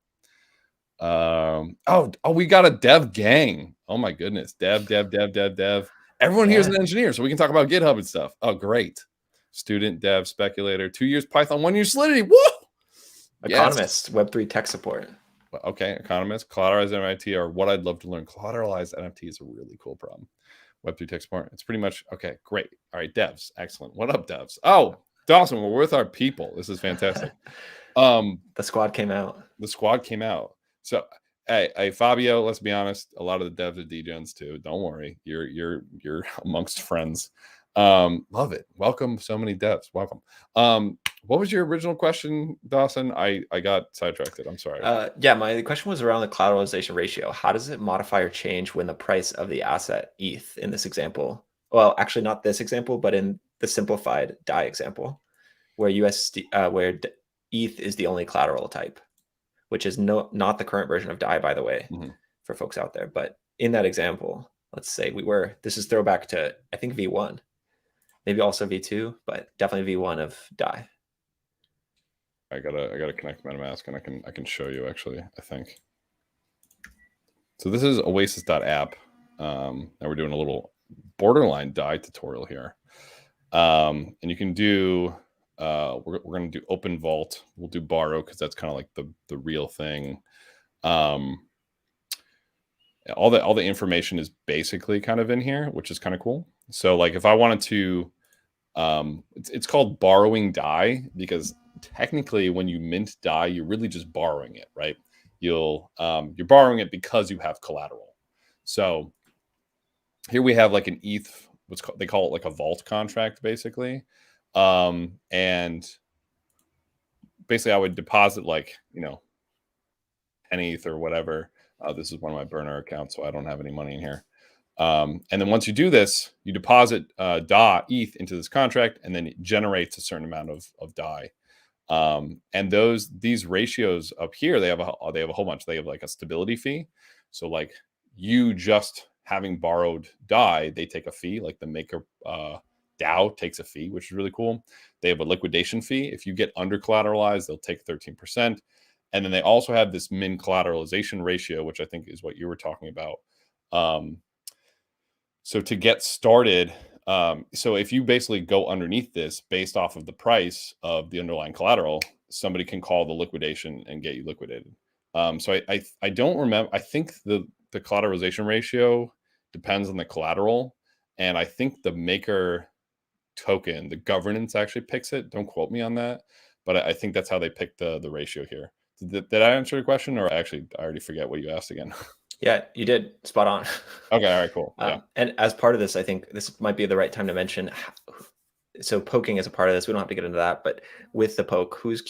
we got a dev gang. Oh my goodness, dev. Everyone here is an engineer, so we can talk about GitHub and stuff. Oh, great. Student, dev, speculator, 2 years Python, 1 year Solidity. Woo! Economist, yes. Web3 tech support. Okay, economist, collateralized NFT are what I'd love to learn. Collateralized NFT is a really cool problem. Web3 tech support. It's pretty much okay. Great. All right, devs. Excellent. What up, devs? Oh, Dawson, we're with our people. This is fantastic. The squad came out. The squad came out. So, hey, Fabio. Let's be honest. A lot of the devs are degens too. Don't worry. You're amongst friends. Love it. Welcome. So many devs. Welcome. What was your original question, Dawson? I got sidetracked. I'm sorry. Yeah, my question was around the collateralization ratio. How does it modify or change when the price of the asset ETH in this example? Well, actually not this example, but in the simplified DAI example, where where ETH is the only collateral type, which is not the current version of DAI, by the way, for folks out there. But in that example, let's say this is throwback to, I think, V1, maybe also V2, but definitely V1 of DAI. I gotta connect MetaMask, and I can show you actually. I think so. This is Oasis.app. Now we're doing a little borderline DAI tutorial here, and you can do. We're gonna do Open Vault. We'll do Borrow because that's kind of like the real thing. All the information is basically kind of in here, which is kind of cool. So like if I wanted to, it's called borrowing DAI because technically when you mint DAI, you're really just borrowing it, right? You're borrowing it because you have collateral. So here we have like an ETH, they call it like a vault contract basically. And basically I would deposit like, 10 ETH or whatever. This is one of my burner accounts, so I don't have any money in here. And then once you do this, you deposit DAI ETH into this contract, and then it generates a certain amount of DAI. And these ratios up here, they have a whole bunch. They have like a stability fee. So like you just having borrowed DAI, they take a fee. Like the maker DAO takes a fee, which is really cool. They have a liquidation fee. If you get under collateralized, they'll take 13%. And then they also have this min collateralization ratio, which I think is what you were talking about. So to get started, so if you basically go underneath this based off of the price of the underlying collateral, somebody can call the liquidation and get you liquidated. So I don't remember. I think the collateralization ratio depends on the collateral. And I think the maker token, the governance actually picks it. Don't quote me on that. But I think that's how they pick the ratio here. Did I answer your question, or I already forget what you asked again? Yeah, you did. Spot on. Okay, all right, cool. Yeah. And as part of this, I think this might be the right time to mention. So poking is a part of this. We don't have to get into that, but with the poke, who's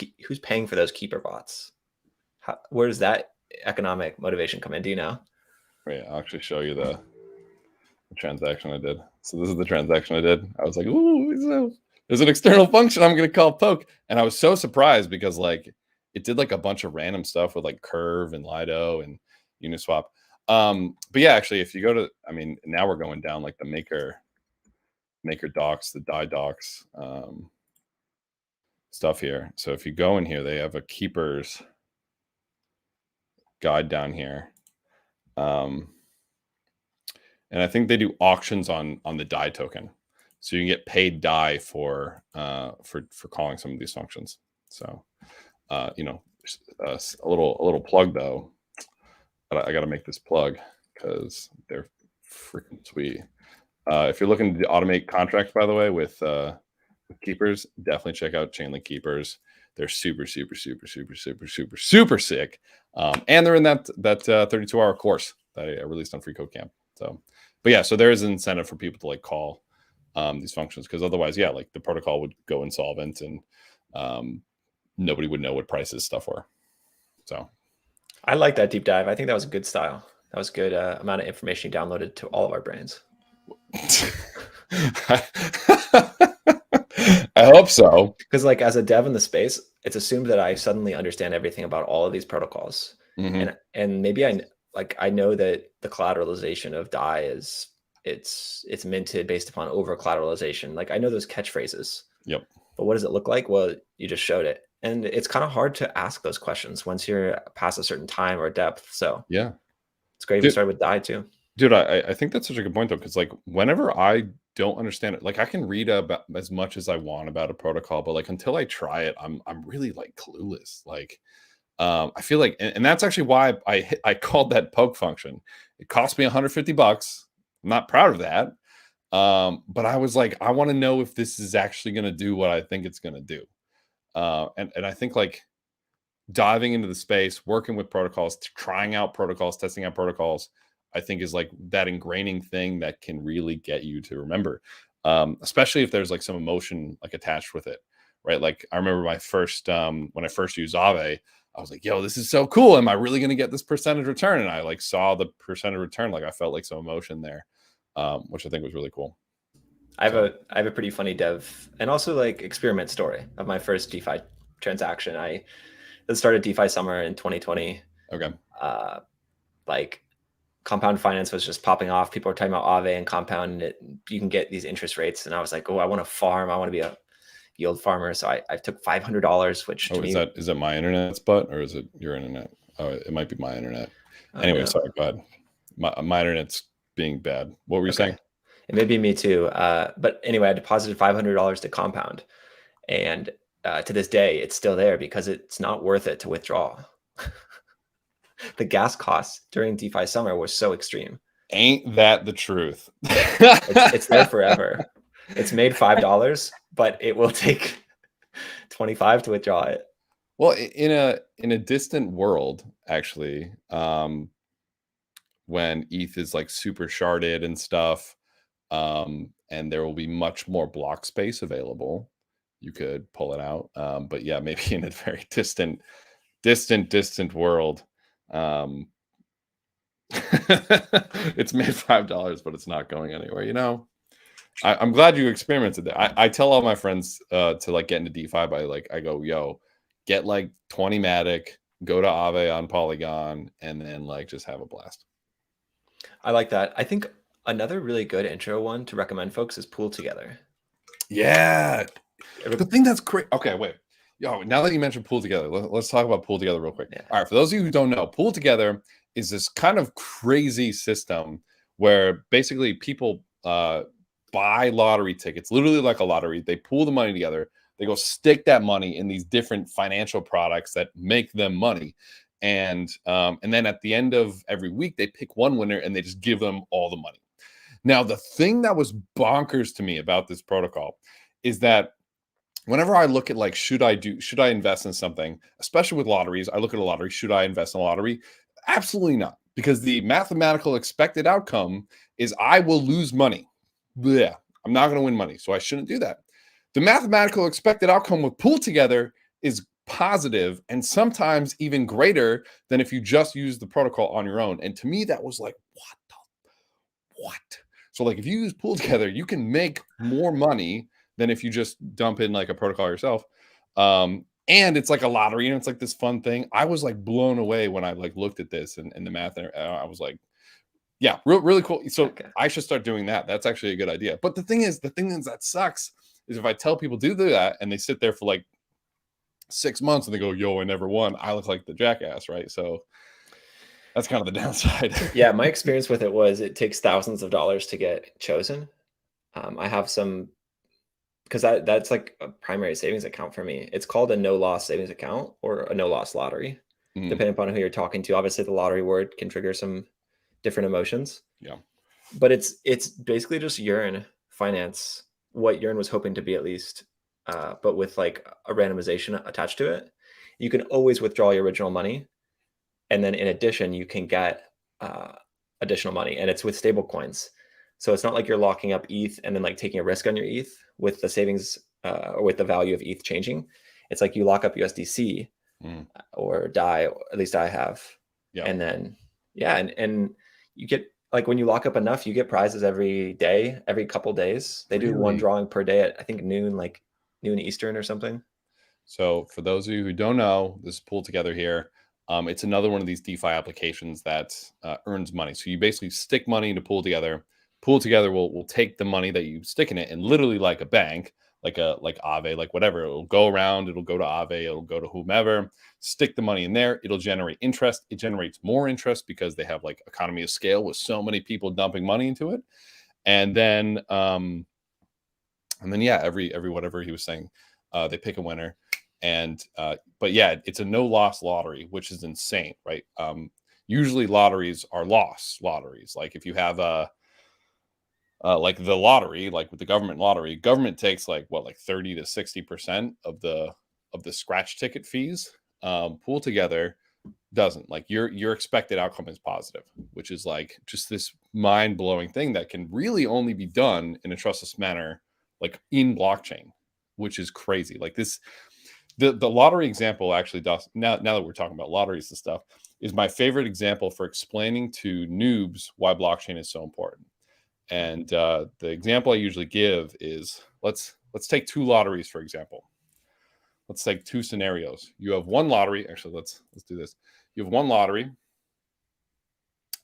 paying for those keeper bots? Where does that economic motivation come in? Do you know? Right, I'll actually show you the transaction I did. So this is the transaction I did. I was like, ooh, there's an external function I'm going to call poke, and I was so surprised because like it did like a bunch of random stuff with like Curve and Lido and Uniswap. But yeah, actually, if you go to, now we're going down like the maker docs, the DAI docs stuff here. So if you go in here, they have a keepers guide down here. And I think they do auctions on the DAI token. So you can get paid DAI for calling some of these functions. So a little plug though. I got to make this plug because they're freaking sweet. If you're looking to automate contracts, by the way, with keepers, definitely check out Chainlink Keepers. They're super sick. And they're in that 32-hour course that I released on Free Code Camp. So, but yeah, so there is an incentive for people to like call these functions, because otherwise, yeah, like the protocol would go insolvent and nobody would know what prices stuff were. So I like that deep dive. I think that was a good style. That was good amount of information you downloaded to all of our brains. I hope so. Because like as a dev in the space, it's assumed that I suddenly understand everything about all of these protocols. And maybe like I know that the collateralization of DAI is it's minted based upon over collateralization. Like I know those catchphrases. Yep. But what does it look like? Well, you just showed it. And it's kind of hard to ask those questions once you're past a certain time or depth. So Yeah. it's great we started with DAI too. Dude, I think that's such a good point though, because like whenever I don't understand it, like I can read about as much as I want about a protocol, but like until I try it, I'm really like clueless. Like I feel like, and that's actually why I called that poke function. It cost me $150. I'm not proud of that. But I was like, I want to know if this is actually going to do what I think it's going to do. And I think like diving into the space, working with protocols, trying out protocols, testing out protocols, I think is like that ingraining thing that can really get you to remember, especially if there's like some emotion like attached with it, right? Like I remember my first when I first used Aave, I was like, yo, this is so cool. Am I really going to get this percentage return? And I like saw the percentage return, like I felt like some emotion there, which I think was really cool. I have a pretty funny dev and also like experiment story of my first DeFi transaction. I started DeFi summer in 2020. Okay. Like compound finance was just popping off. People were talking about Aave and compound. You can get these interest rates, and I was like, oh, I want to farm. I want to be a yield farmer. So I took $500, which to me, is that my internet's butt or is it your internet? Oh, it might be my internet. Anyway, no. sorry, go ahead. My internet's being bad. What were you saying? It may be me too. But anyway, I deposited $500 to compound, and to this day, it's still there because it's not worth it to withdraw. The gas costs during DeFi summer was so extreme. Ain't that the truth? It's there forever. It's made $5, but it will take 25 to withdraw it. Well, in a distant world, actually, when ETH is like super sharded and stuff, and there will be much more block space available, you could pull it out. But yeah, maybe in a very distant world, it's made $5, but it's not going anywhere. You know, I'm glad you experimented that. I tell all my friends to like get into DeFi by like I go, yo, get like 20 Matic, go to Aave on Polygon, and then like just have a blast. I like that. I think another really good intro one to recommend folks is PoolTogether. Yeah, the thing that's great. Okay, wait. Yo, now that you mentioned PoolTogether, let's talk about PoolTogether real quick. Yeah. All right, for those of you who don't know, PoolTogether is this kind of crazy system where basically people buy lottery tickets, literally like a lottery. They pool the money together. They go stick that money in these different financial products that make them money. And then at the end of every week, they pick one winner and they just give them all the money. Now, the thing that was bonkers to me about this protocol is that whenever I look at like, should I invest in something, especially with lotteries, I look at a lottery, should I invest in a lottery? Absolutely not, because the mathematical expected outcome is I will lose money. Yeah, I'm not going to win money, so I shouldn't do that. The mathematical expected outcome with PoolTogether is positive and sometimes even greater than if you just use the protocol on your own. And to me, that was like, what? So like if you use PoolTogether, you can make more money than if you just dump in like a protocol yourself. And it's like a lottery and it's like this fun thing. I was like blown away when I like looked at this and the math, and I was like, yeah, really cool. So okay, I should start doing that. That's actually a good idea. But the thing is that sucks is if I tell people do that and they sit there for like 6 months and they go, yo, I never won, I look like the jackass, right? So that's kind of the downside. Yeah, my experience with it was it takes thousands of dollars to get chosen. I have some, because that's like a primary savings account for me. It's called a no loss savings account or a no loss lottery, depending upon who you're talking to. Obviously, the lottery word can trigger some different emotions. Yeah, but it's basically just Yearn finance, what Yearn was hoping to be at least, but with like a randomization attached to it. You can always withdraw your original money, and then in addition, you can get additional money, and it's with stablecoins. So it's not like you're locking up ETH and then like taking a risk on your ETH with the savings or with the value of ETH changing. It's like you lock up USDC or DAI, or at least I have. Yeah. And then, yeah. And you get, like when you lock up enough, you get prizes every day, every couple days. They do one drawing per day at I think noon Eastern or something. So for those of you who don't know, this is PoolTogether here. It's another one of these DeFi applications that earns money. So you basically stick money into PoolTogether. PoolTogether will take the money that you stick in it, and literally like a bank, like Aave, like whatever, it'll go around, it'll go to Aave, it'll go to whomever, stick the money in there, it'll generate interest. It generates more interest because they have like economy of scale with so many people dumping money into it. And then yeah, every whatever he was saying, they pick a winner. And but yeah, it's a no loss lottery, which is insane, right? Usually lotteries are loss lotteries. Like if you have a like the lottery, like with the government lottery, government takes like 30 to 60% of the scratch ticket fees. PoolTogether doesn't. Like your expected outcome is positive, which is like just this mind-blowing thing that can really only be done in a trustless manner, like in blockchain, which is crazy. Like this, the lottery example actually does, now that we're talking about lotteries and stuff, is my favorite example for explaining to noobs why blockchain is so important. And the example I usually give is let's take two lotteries, for example. Let's take two scenarios. You have one lottery. Actually, let's do this. You have one lottery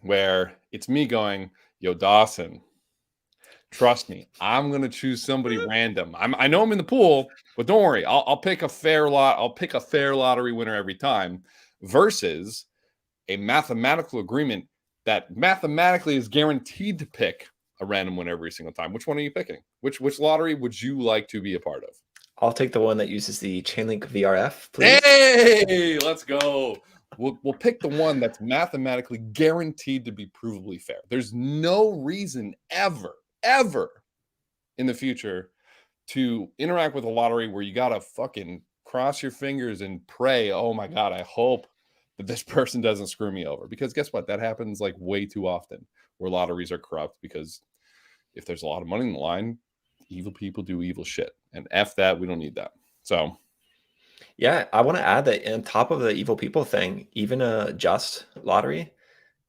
where it's me going, yo, Dawson, trust me, I'm gonna choose somebody random. I know I'm in the pool, but don't worry, I'll pick a fair lot. I'll pick a fair lottery winner every time, versus a mathematical agreement that mathematically is guaranteed to pick a random winner every single time. Which one are you picking? Which lottery would you like to be a part of? I'll take the one that uses the Chainlink VRF, please. Hey, let's go. We'll pick the one that's mathematically guaranteed to be provably fair. There's no reason ever in the future to interact with a lottery where you gotta fucking cross your fingers and pray, oh my God, I hope that this person doesn't screw me over. Because guess what? That happens like way too often, where lotteries are corrupt, because if there's a lot of money in the line, evil people do evil shit. And F that, we don't need that. So yeah, I want to add that on top of the evil people thing, even a just lottery,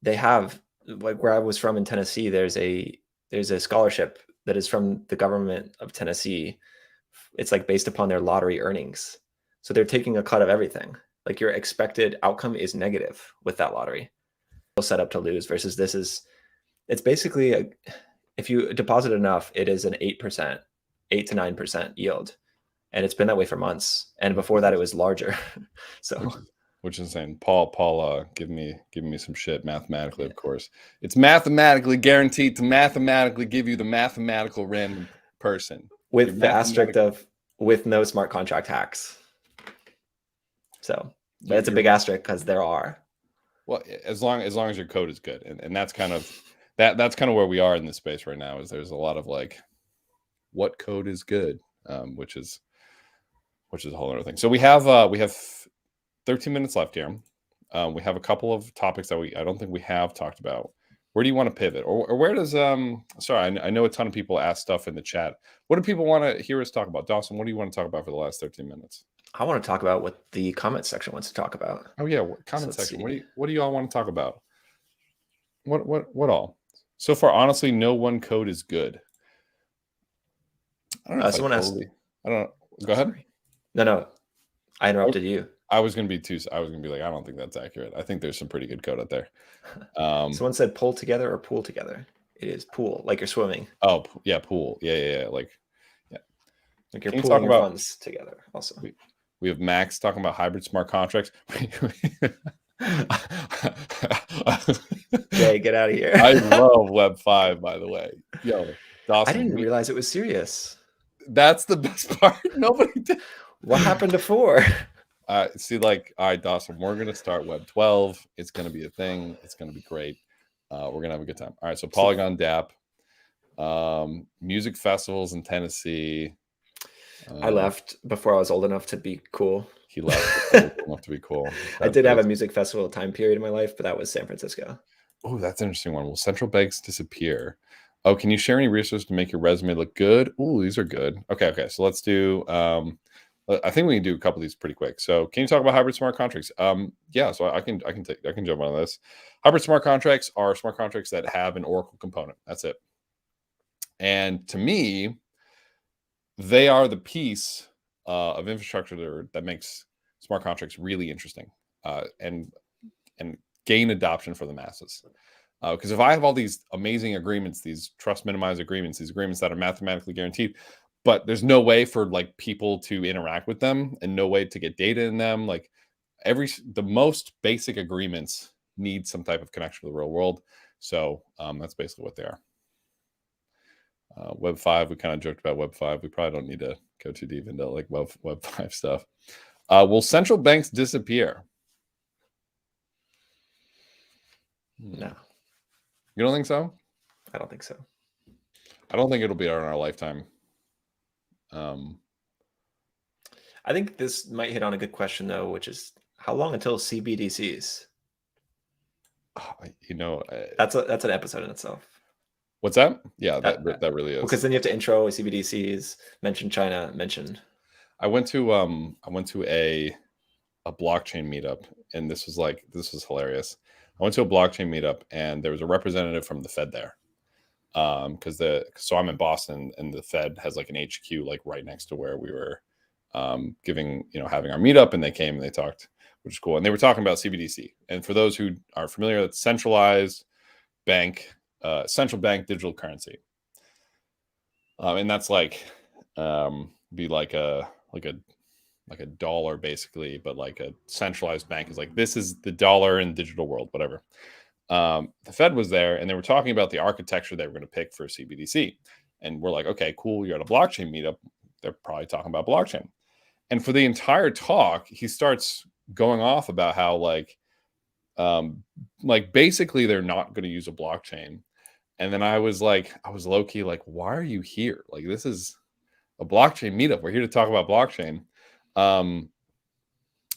they have, like where I was from in Tennessee, there's a scholarship that is from the government of Tennessee. It's like based upon their lottery earnings. So they're taking a cut of everything. Like your expected outcome is negative with that lottery. Set up to lose versus this is, it's basically if you deposit enough, it is an 8%, 8 to 9% yield. And it's been that way for months. And before that, it was larger. So, which is insane. Paul, give me some shit mathematically. Of course, it's mathematically guaranteed to mathematically give you the mathematical random person with the asterisk of with no smart contract hacks. So it's a big asterisk because there are. Well, as long as your code is good, and that's kind of that's kind of where we are in this space right now. Is there's a lot of like, what code is good, which is a whole other thing. So we have 13 minutes left here. We have a couple of topics that I don't think we have talked about. Where do you want to pivot, or where does sorry, I know a ton of people ask stuff in the chat. What do people want to hear us talk about? Dawson, what do you want to talk about for the last 13 minutes? I want to talk about what the comment section wants to talk about. Oh yeah, comment section. What do you all want to talk about? What all? So far, honestly, no one code is good. I don't know. Someone asked. I don't know. Go ahead. No, I interrupted you. I was gonna be like, I don't think that's accurate. I think there's some pretty good code out there. Someone said pull together or pool together. It is pool, like you're swimming. Oh yeah, pool. Yeah. Like you're pooling your funds together. Also, we have Max talking about hybrid smart contracts. Jay, get out of here. I love Web3, by the way. Yo, Dawson, I didn't realize it was serious. That's the best part. Nobody did. What happened to 4? See, like, all right, Dawson, we're gonna start Web 12. It's gonna be a thing. It's gonna be great. We're gonna have a good time. All right, so Polygon DApp, music festivals in Tennessee. I left before I was old enough to be cool. He left enough to be cool. I did have a music festival time period in my life, but that was San Francisco. Oh, that's an interesting one. Will central banks disappear? Oh, can you share any resources to make your resume look good? Oh, these are good. Okay. So let's do. I think we can do a couple of these pretty quick. So, can you talk about hybrid smart contracts? Yeah. So I can jump on this. Hybrid smart contracts are smart contracts that have an Oracle component. That's it. And to me, they are the piece of infrastructure that makes smart contracts really interesting. and gain adoption for the masses. Because if I have all these amazing agreements, these trust minimized agreements, these agreements that are mathematically guaranteed, but there's no way for like people to interact with them and no way to get data in them, like the most basic agreements need some type of connection to the real world. So that's basically what they are. Web 5, we kind of joked about Web 5. We probably don't need to go too deep into like Web 5 stuff. Will central banks disappear? No. You don't think so? I don't think so. I don't think it'll be in our lifetime. I think this might hit on a good question though, which is how long until CBDCs? You know, that's an episode in itself. What's that? Yeah, that really is. Because then you have to intro CBDCs, mention China, mention. I went to a blockchain meetup, and this was hilarious. I went to a blockchain meetup, and there was a representative from the Fed there. So I'm in Boston, and the Fed has like an HQ like right next to where we were having our meetup, and they came and they talked, which is cool. And they were talking about CBDC. And for those who are familiar, it's centralized bank, central bank digital currency. And that's like be like a dollar basically, but like a centralized bank is like, this is the dollar in digital world, whatever. The Fed was there, and they were talking about the architecture they were going to pick for CBDC. And we're like, okay, cool. You're at a blockchain meetup. They're probably talking about blockchain. And for the entire talk, he starts going off about how like basically they're not going to use a blockchain. And then I was low key like, why are you here? Like, this is a blockchain meetup. We're here to talk about blockchain.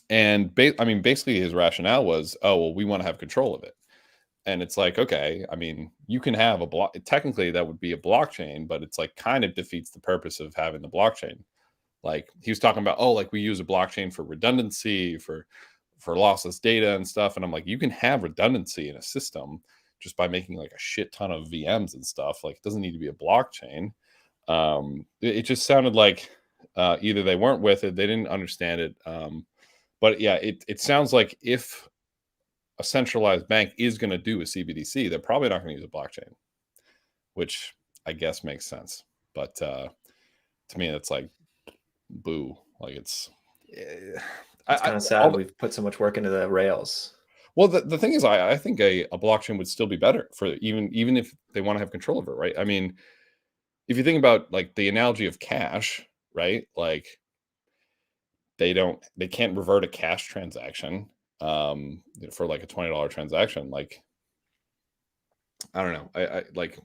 Basically his rationale was, oh, well, we want to have control of it. And it's like, okay, I mean, you can have technically that would be a blockchain, but it's like kind of defeats the purpose of having the blockchain. Like he was talking about, oh, like we use a blockchain for redundancy, for lossless data and stuff. And I'm like, you can have redundancy in a system just by making like a shit ton of VMs and stuff. Like it doesn't need to be a blockchain. It just sounded like either they weren't with it, they didn't understand it. But yeah, it sounds like if a centralized bank is going to do a CBDC, they're probably not going to use a blockchain, which I guess makes sense. But to me, that's like, boo. Like it's kind of sad. We've put so much work into the rails. Well, the thing is, I think a blockchain would still be better for even if they want to have control of it, right? I mean, if you think about like the analogy of cash, right? Like they can't revert a cash transaction for like a $20 transaction. Like, I don't know. I like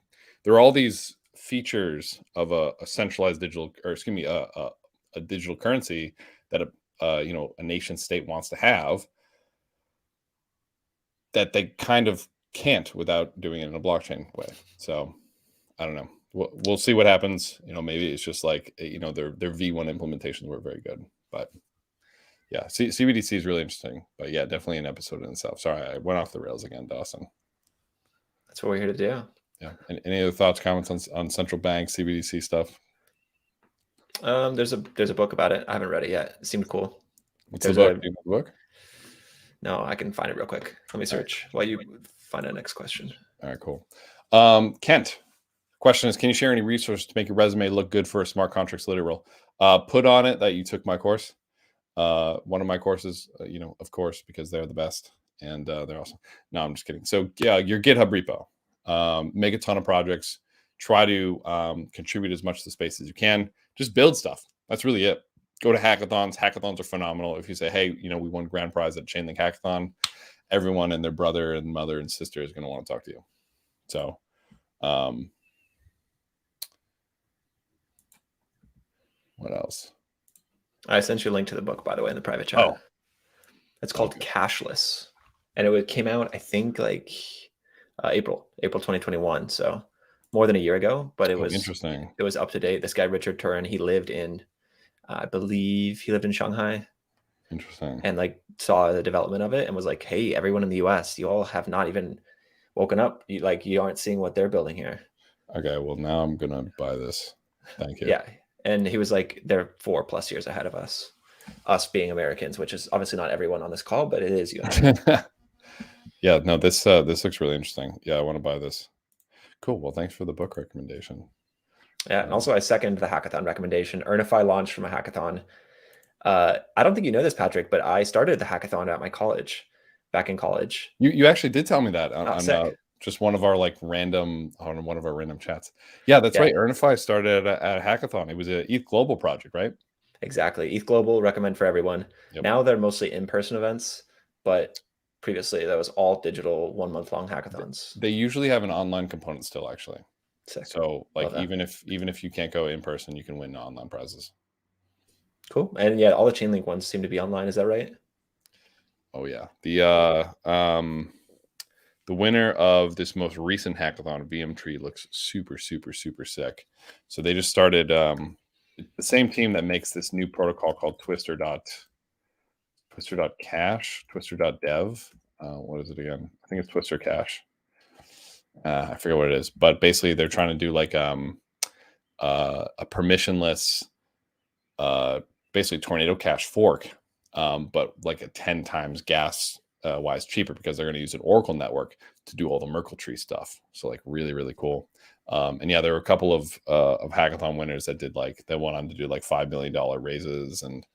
there are all these features of a centralized digital, or excuse me, a digital currency that a nation state wants to have that they kind of can't without doing it in a blockchain way. So I don't know. We'll see what happens. Maybe it's just like, their V1 implementations were very good, but yeah, CBDC is really interesting. But yeah, definitely an episode in itself. Sorry, I went off the rails again, Dawson. That's what we're here to do. Yeah. Any other thoughts, comments on central bank CBDC stuff? There's a book about it. I haven't read it yet. It seemed cool. What's the book? Do you know the book? No, I can find it real quick. Let me search while you find the next question. All right, cool. Kent, question is, can you share any resources to make your resume look good for a smart contracts literal? Put on it that you took my course. One of my courses, of course, because they're the best and they're awesome. No, I'm just kidding. So yeah, your GitHub repo, make a ton of projects, try to contribute as much to the space as you can. Just build stuff. That's really it. Go to hackathons. Hackathons are phenomenal. If you say, hey, we won grand prize at Chainlink Hackathon, everyone and their brother and mother and sister is going to want to talk to you. So, what else? I sent you a link to the book, by the way, in the private chat. Oh. It's called Cashless. And it came out, I think, like April 2021. So more than a year ago, but it was interesting. It was up to date. This guy, Richard Turin, he lived in, I believe he lived in Shanghai. Interesting. And like saw the development of it and was like, hey, everyone in the US, you all have not even woken up. You aren't seeing what they're building here. Okay, well, now I'm going to buy this. Thank you. Yeah. And he was like, they're 4+ years ahead of us. us being Americans, which is obviously not everyone on this call, but it is you and I. Yeah, no, this looks really interesting. Yeah, I want to buy this. Cool. Well, thanks for the book recommendation. Yeah, and also I second the hackathon recommendation. Earnify launched from a hackathon. I don't think you know this, Patrick, but I started the hackathon at my college, back in college. You actually did tell me that on Sick. just one of our random chats. Yeah, that's Yeah. right. Earnify started at a hackathon. It was a ETH Global project, right? Exactly. ETH Global, recommend for everyone. Yep. Now they're mostly in-person events, but previously that was all digital 1 month long hackathons. They usually have an online component still, actually. Sick. So like Love that. even if you can't go in person, you can win online prizes. Cool. And yeah, all the Chainlink ones seem to be online. Is that right? Oh yeah. The winner of this most recent hackathon, WEB3, looks super, super, super sick. So they just started the same team that makes this new protocol called Twister.cash, Twister.dev. What is it again? I think it's Twister Cash. I forget what it is, but basically they're trying to do like a permissionless, basically Tornado Cash fork, but like a 10 times gas wise cheaper because they're going to use an Oracle network to do all the Merkle tree stuff. So like really, really cool. And yeah, there were a couple of hackathon winners that did that went on to do like $5 million raises and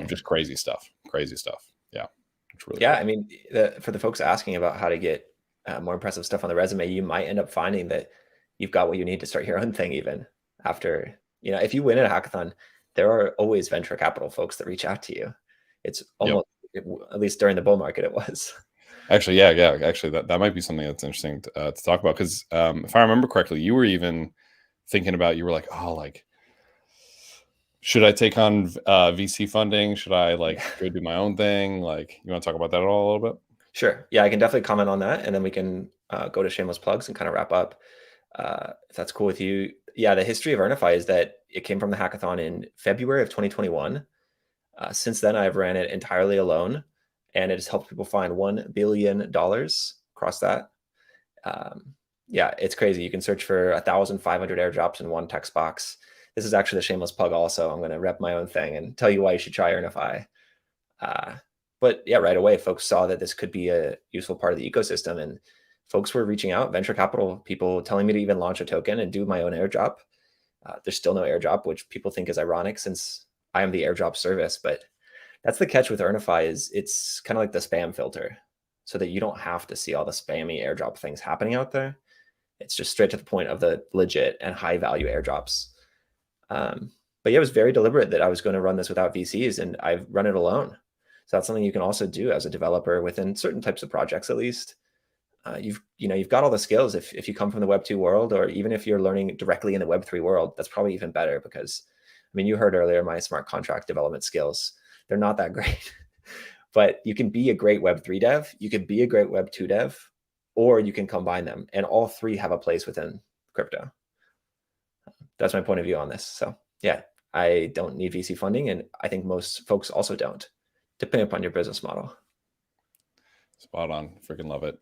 just crazy stuff. Yeah. It's really cool. I mean, for the folks asking about how to get more impressive stuff on the resume, you might end up finding that you've got what you need to start your own thing even after, if you win at a hackathon, there are always venture capital folks that reach out to you. It's almost, at least during the bull market, it was. Actually, yeah. Actually, that might be something that's interesting to talk about because if I remember correctly, you were even thinking about, you were like, should I take on VC funding? Should I go do my own thing? You want to talk about that at all a little bit? Sure. Yeah, I can definitely comment on that, and then we can go to shameless plugs and kind of wrap up. If that's cool with you. Yeah, the history of Earnify is that it came from the hackathon in February of 2021. Since then, I've ran it entirely alone, and it has helped people find $1 billion across that. Yeah, it's crazy. You can search for 1,500 airdrops in one text box. This is actually the shameless plug also. I'm going to rep my own thing and tell you why you should try Earnify. But yeah, right away, folks saw that this could be a useful part of the ecosystem, and folks were reaching out, venture capital people telling me to even launch a token and do my own airdrop. There's still no airdrop, which people think is ironic since I am the airdrop service. But that's the catch with Earnify, is it's kind of like the spam filter, so that you don't have to see all the spammy airdrop things happening out there. It's just straight to the point of the legit and high value airdrops. But yeah, it was very deliberate that I was going to run this without VCs, and I've run it alone. So that's something you can also do as a developer within certain types of projects, at least. You've got all the skills. If you come from the Web2 world, or even if you're learning directly in the Web3 world, that's probably even better because, you heard earlier my smart contract development skills. They're not that great, but you can be a great Web3 dev, you can be a great Web2 dev, or you can combine them, and all three have a place within crypto. That's my point of view on this. So yeah, I don't need VC funding, and I think most folks also don't, depending upon your business model. Spot on. Freaking love it.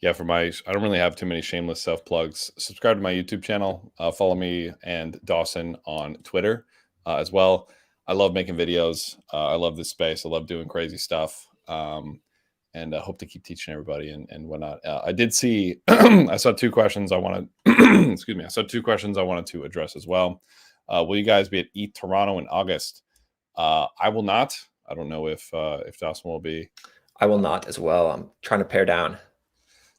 Yeah, I don't really have too many shameless self plugs. Subscribe to my YouTube channel. Follow me and Dawson on Twitter as well. I love making videos. I love this space. I love doing crazy stuff. And I hope to keep teaching everybody and whatnot. I did see, I saw two questions I wanted, excuse me. I saw two questions I wanted to address as well. Will you guys be at ETH Toronto in August? I will not. I don't know if Dawson will be. I will not as well. I'm trying to pare down.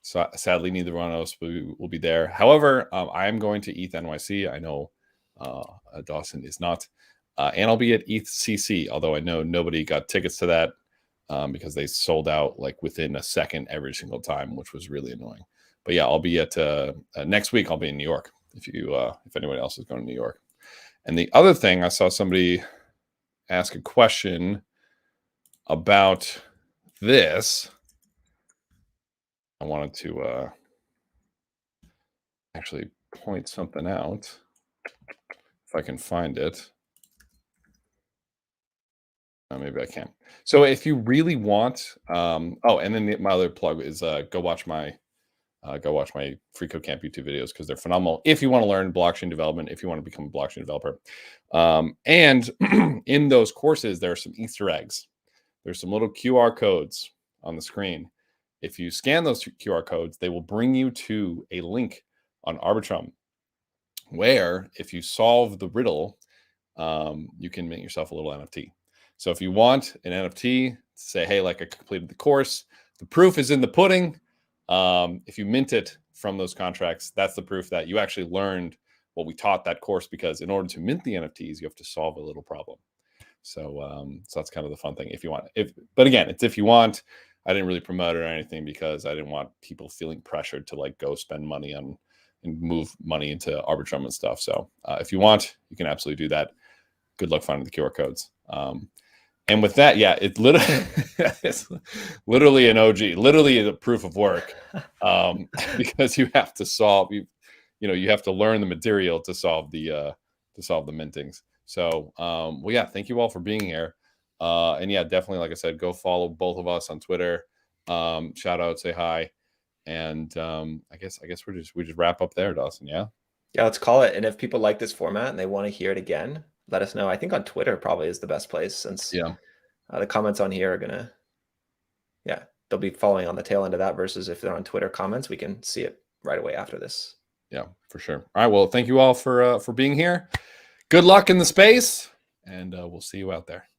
So sadly, neither one of us will be there. However, I am going to ETH NYC. I know Dawson is not. And I'll be at ETH CC, although I know nobody got tickets to that because they sold out within a second every single time, which was really annoying. But yeah, I'll be at next week. I'll be in New York if anyone else is going to New York. And the other thing, I saw somebody ask a question about this. I wanted to actually point something out if I can find it. Maybe I can. So if you really want, and then my other plug is go watch my Go watch my Free Code Camp YouTube videos because they're phenomenal. If you want to learn blockchain development, if you want to become a blockchain developer, and in those courses, there are some Easter eggs. There's some little QR codes on the screen. If you scan those QR codes, they will bring you to a link on Arbitrum, where if you solve the riddle, you can mint yourself a little NFT. So if you want an NFT, say, hey, like I completed the course, the proof is in the pudding. If you mint it from those contracts, that's the proof that you actually learned what we taught that course, because in order to mint the NFTs, you have to solve a little problem. So that's kind of the fun thing if you want. But again, it's if you want. I didn't really promote it or anything because I didn't want people feeling pressured to like go spend money on and move money into Arbitrum and stuff. So if you want, you can absolutely do that. Good luck finding the QR codes. And with that, yeah, it's literally an OG, literally a proof of work, because you have to solve. You have to learn the material to solve the mintings. So, well, yeah, thank you all for being here. And yeah, definitely, like I said, go follow both of us on Twitter. Shout out, say hi, and I guess we just wrap up there, Dawson. Yeah, let's call it. And if people like this format and they want to hear it again, let us know. I think on Twitter probably is the best place, since the comments on here are gonna, they'll be following on the tail end of that. Versus if they're on Twitter comments, we can see it right away after this. Yeah, for sure. All right, well, thank you all for being here. Good luck in the space, and we'll see you out there.